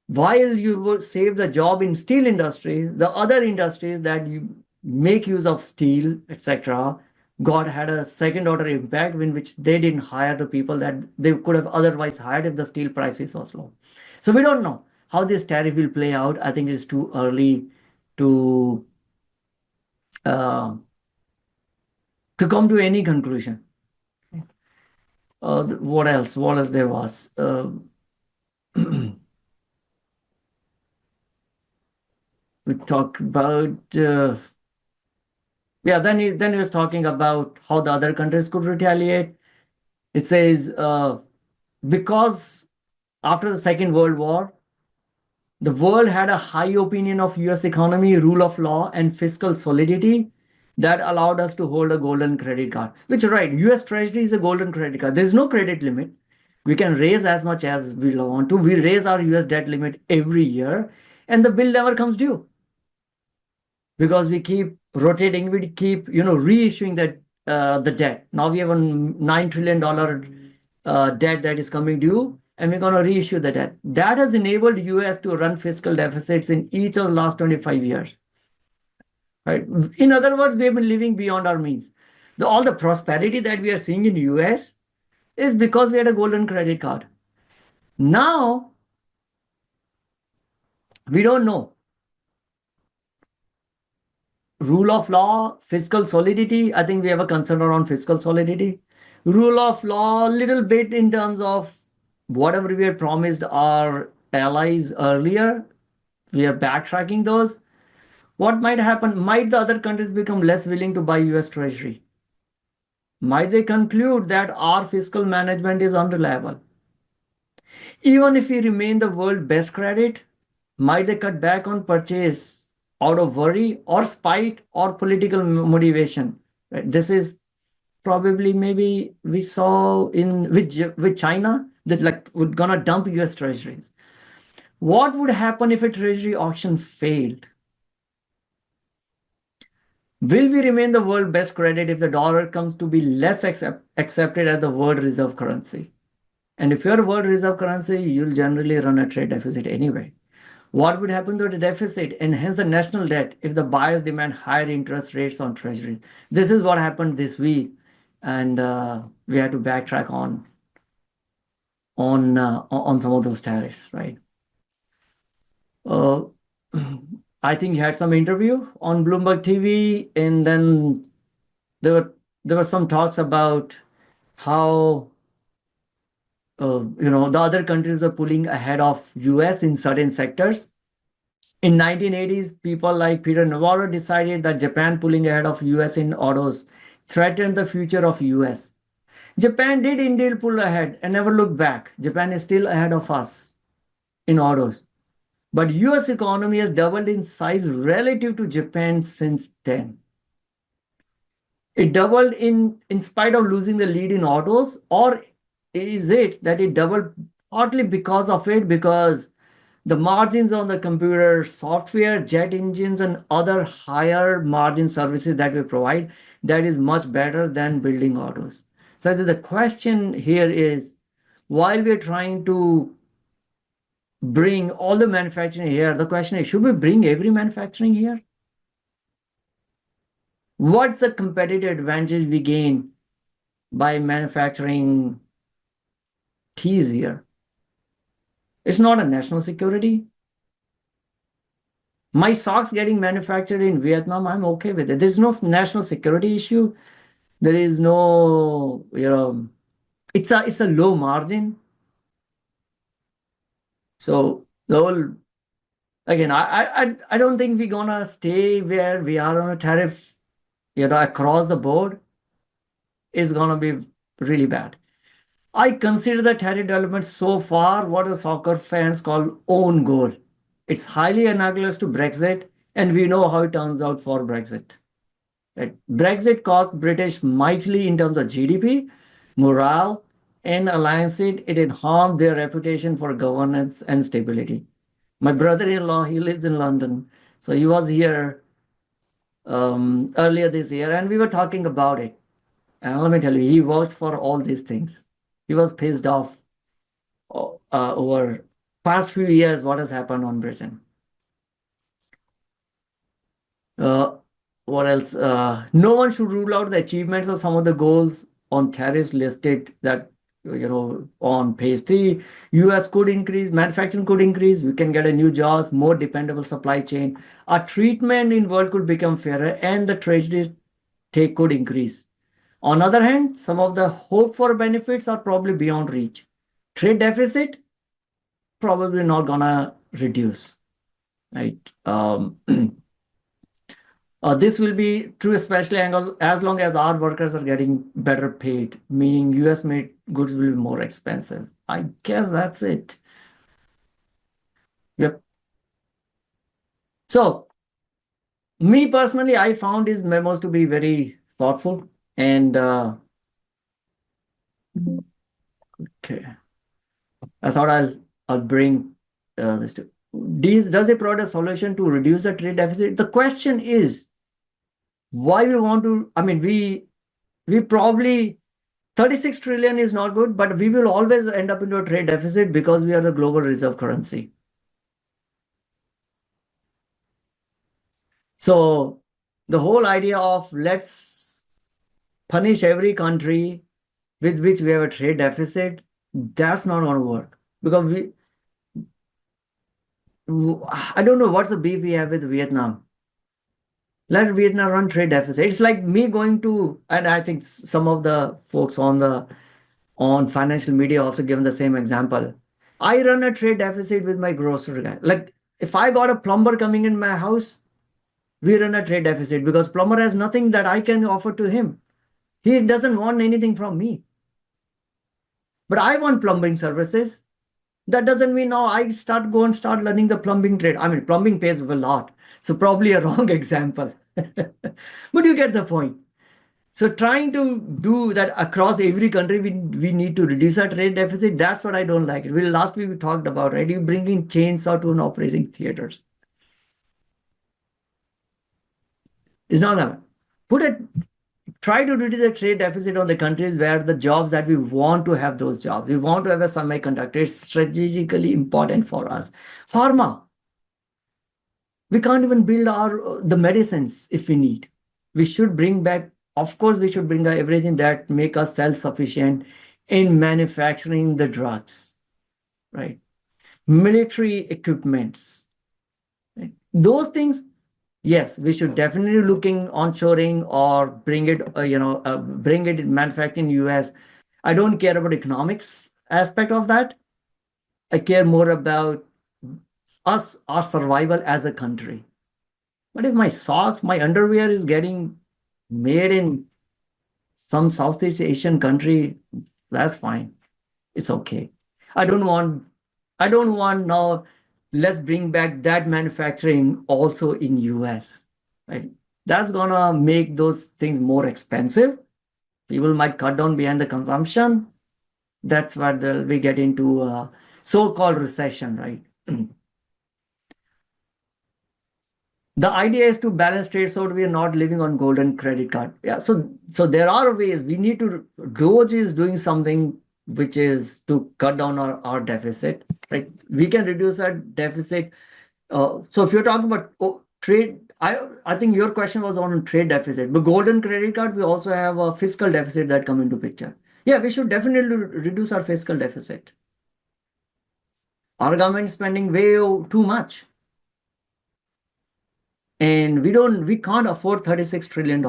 while you would save the job in steel industry, the other industries that you make use of steel, etc., got had a second order impact in which they didn't hire the people that they could have otherwise hired if the steel prices was low. So we don't know how this tariff will play out. I think it's too early to uh, come to any conclusion. What else? What else there was? We talked about then he was talking about how the other countries could retaliate. It says because after the Second World War, the world had a high opinion of US economy, rule of law, and fiscal solidity that allowed us to hold a golden credit card. Which right, US Treasury is a golden credit card. There's no credit limit. We can raise as much as we want to. We raise our US debt limit every year, and the bill never comes due because we keep rotating, we keep reissuing the debt. Now we have a $9 trillion debt that is coming due, and we're going to reissue the debt. That has enabled US to run fiscal deficits in each of the last 25 years. Right? In other words, we have been living beyond our means. All the prosperity that we are seeing in US is because we had a golden credit card. Now we don't know. Rule of law, fiscal solidity. I think we have a concern around fiscal solidity. Rule of law, little bit in terms of whatever we had promised our allies earlier. We are backtracking those. What might happen? Might the other countries become less willing to buy US Treasury? Might they conclude that our fiscal management is unreliable? Even if we remain the world best credit, might they cut back on purchase out of worry or spite or political motivation? Right? This is probably maybe we saw in with China that like we're gonna dump US treasuries. What would happen if a treasury auction failed? Will we remain the world best credit if the dollar comes to be less accepted as the world reserve currency? And if you're a world reserve currency, you'll generally run a trade deficit anyway. What would happen to the deficit and hence the national debt if the buyers demand higher interest rates on treasuries? This is what happened this week, and we had to backtrack on some of those tariffs, right? I think he had some interview on Bloomberg TV, and then there were some talks about how the other countries are pulling ahead of US in certain sectors. In 1980s, people like Peter Navarro decided that Japan pulling ahead of US in autos threatened the future of US. Japan did indeed pull ahead and never looked back. Japan is still ahead of us in autos. But US economy has doubled in size relative to Japan since then. It doubled in spite of losing the lead in autos, or is it that it doubled partly because of it, because the margins on the computer software, jet engines, and other higher margin services that we provide, that is much better than building autos. So the question here is, while we're trying to bring all the manufacturing here, the question is, should we bring every manufacturing here? What's the competitive advantage we gain by manufacturing teas here? It's not a national security. My socks getting manufactured in Vietnam, I'm okay with it. There's no national security issue. There is no, it's a low margin. So the whole, again, I don't think we're gonna stay where we are on a tariff, across the board. Is gonna be really bad. I consider the tariff development so far what the soccer fans call own goal. It's highly analogous to Brexit, and we know how it turns out for Brexit. Right? Brexit cost British mightily in terms of GDP, morale, and alliances. It harmed their reputation for governance and stability. My brother-in-law, he lives in London, so he was here earlier this year, and we were talking about it. And let me tell you, he vouched for all these things. He was pissed off over past few years what has happened on Britain. Uh, what else? No one should rule out the achievements of some of the goals on tariffs listed that on page 3. US could increase, manufacturing could increase, we can get a new jobs, more dependable supply chain. Our treatment in world could become fairer and the treasury take could increase. On other hand, some of the hope for benefits are probably beyond reach. Trade deficit probably not gonna reduce, right? This will be true, especially as long as our workers are getting better paid, meaning US made goods will be more expensive. I guess that's it. Yep. So, me personally, I found his memos to be very thoughtful and okay. I thought I'll bring this to. Does it provide a solution to reduce the trade deficit? The question is why we want to. I mean, we probably 36 trillion is not good, but we will always end up into a trade deficit because we are the global reserve currency. So the whole idea of let's punish every country with which we have a trade deficit, that's not going to work because I don't know what's the beef we have with Vietnam. Let Vietnam run trade deficit. It's like me going to, and I think some of the folks on financial media also given the same example. I run a trade deficit with my grocery guy. Like if I got a plumber coming in my house, we run a trade deficit because plumber has nothing that I can offer to him. He doesn't want anything from me. But I want plumbing services. That doesn't mean now I start learning the plumbing trade. I mean, plumbing pays a lot. So probably a wrong example. But you get the point. So trying to do that across every country, we need to reduce our trade deficit. That's what I don't like. Last week we talked about, right? You bringing chainsaw to an operating theaters. It's not enough. Try to reduce the trade deficit on the countries where the jobs that we want to have those jobs. We want to have a semiconductor. It's strategically important for us. Pharma. We can't even build the medicines if we need. We should bring back, of course, we should bring everything that make us self-sufficient in manufacturing the drugs, right? Military equipments. Right? Those things, yes, we should definitely looking onshoring or bring it, bring it in manufacturing in US. I don't care about economics aspect of that. I care more about us, our survival as a country. But if my socks, my underwear is getting made in some Southeast Asian country, that's fine. It's okay. I don't want now, let's bring back that manufacturing also in US, right? That's gonna make those things more expensive. People might cut down behind the consumption. That's what we get into a so-called recession, right? The idea is to balance trade so we are not living on golden credit card. Yeah, so there are ways we need to. Doge is doing something which is to cut down our deficit, right? We can reduce our deficit. So if you're talking about trade, I think your question was on trade deficit. But golden credit card, we also have a fiscal deficit that come into picture. Yeah, we should definitely reduce our fiscal deficit. Our government spending way too much. And we can't afford $36 trillion.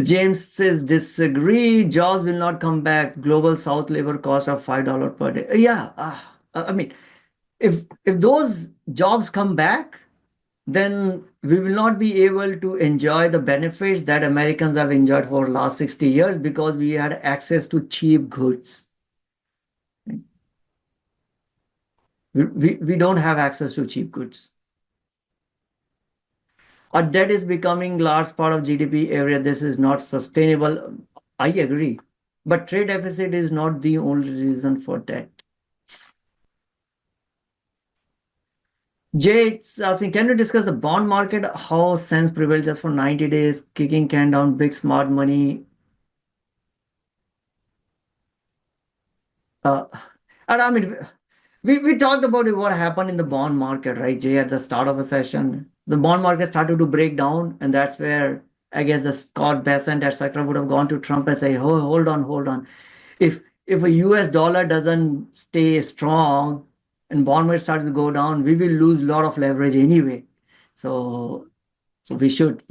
James says disagree. Jobs will not come back. Global South labor cost of $5 per day. Yeah, I mean, if those jobs come back, then we will not be able to enjoy the benefits that Americans have enjoyed for the last 60 years because we had access to cheap goods. We don't have access to cheap goods. Our debt is becoming large part of GDP area. This is not sustainable. I agree. But trade deficit is not the only reason for that. Jay, it's asking, can you discuss the bond market? How sense prevails just for 90 days, kicking can down big smart money? And I mean, we talked about what happened in the bond market, right, Jay, at the start of a session. The bond market started to break down, and that's where I guess the Scott Bessent, etc., would have gone to Trump and say, oh, hold on. If a US dollar doesn't stay strong and bond market starts to go down, we will lose a lot of leverage anyway. So we should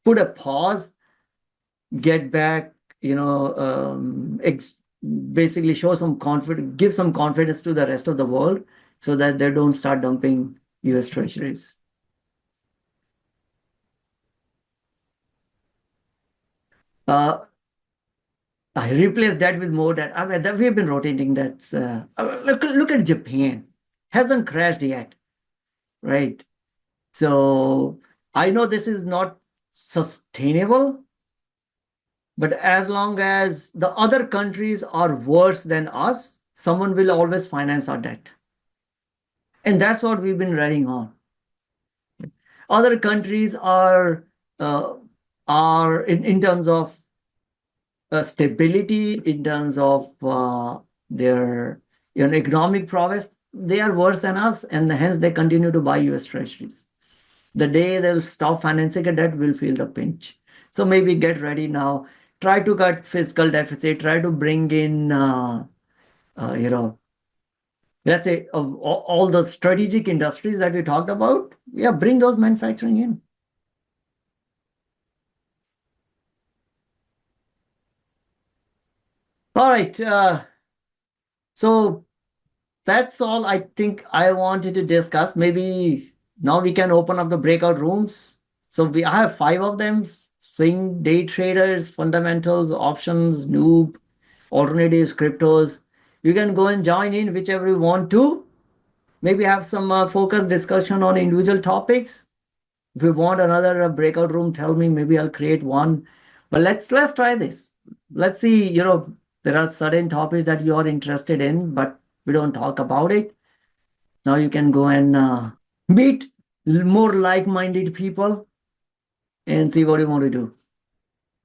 put a pause, get back, basically show some confidence, give some confidence to the rest of the world so that they don't start dumping US treasuries. I replaced that with more debt. I mean, that we've been rotating that. Look at Japan. Hasn't crashed yet, right? So I know this is not sustainable, but as long as the other countries are worse than us, someone will always finance our debt. And that's what we've been riding on. Other countries are in terms of stability, in terms of their economic prowess, they are worse than us, and hence they continue to buy US treasuries. The day they'll stop financing a debt, we'll feel the pinch. So maybe get ready now. Try to cut fiscal deficit. Try to bring in, let's say all the strategic industries that we talked about. Yeah, bring those manufacturing in. All right. So that's all I think I wanted to discuss. Maybe now we can open up the breakout rooms. So I have 5 of them: swing, day traders, fundamentals, options, noob, alternatives, cryptos. You can go and join in whichever you want to. Maybe have some focused discussion on individual topics. If you want another breakout room, tell me. Maybe I'll create one. But let's try this. Let's see. There are certain topics that you are interested in, but we don't talk about it. Now you can go and meet more like-minded people and see what you want to do.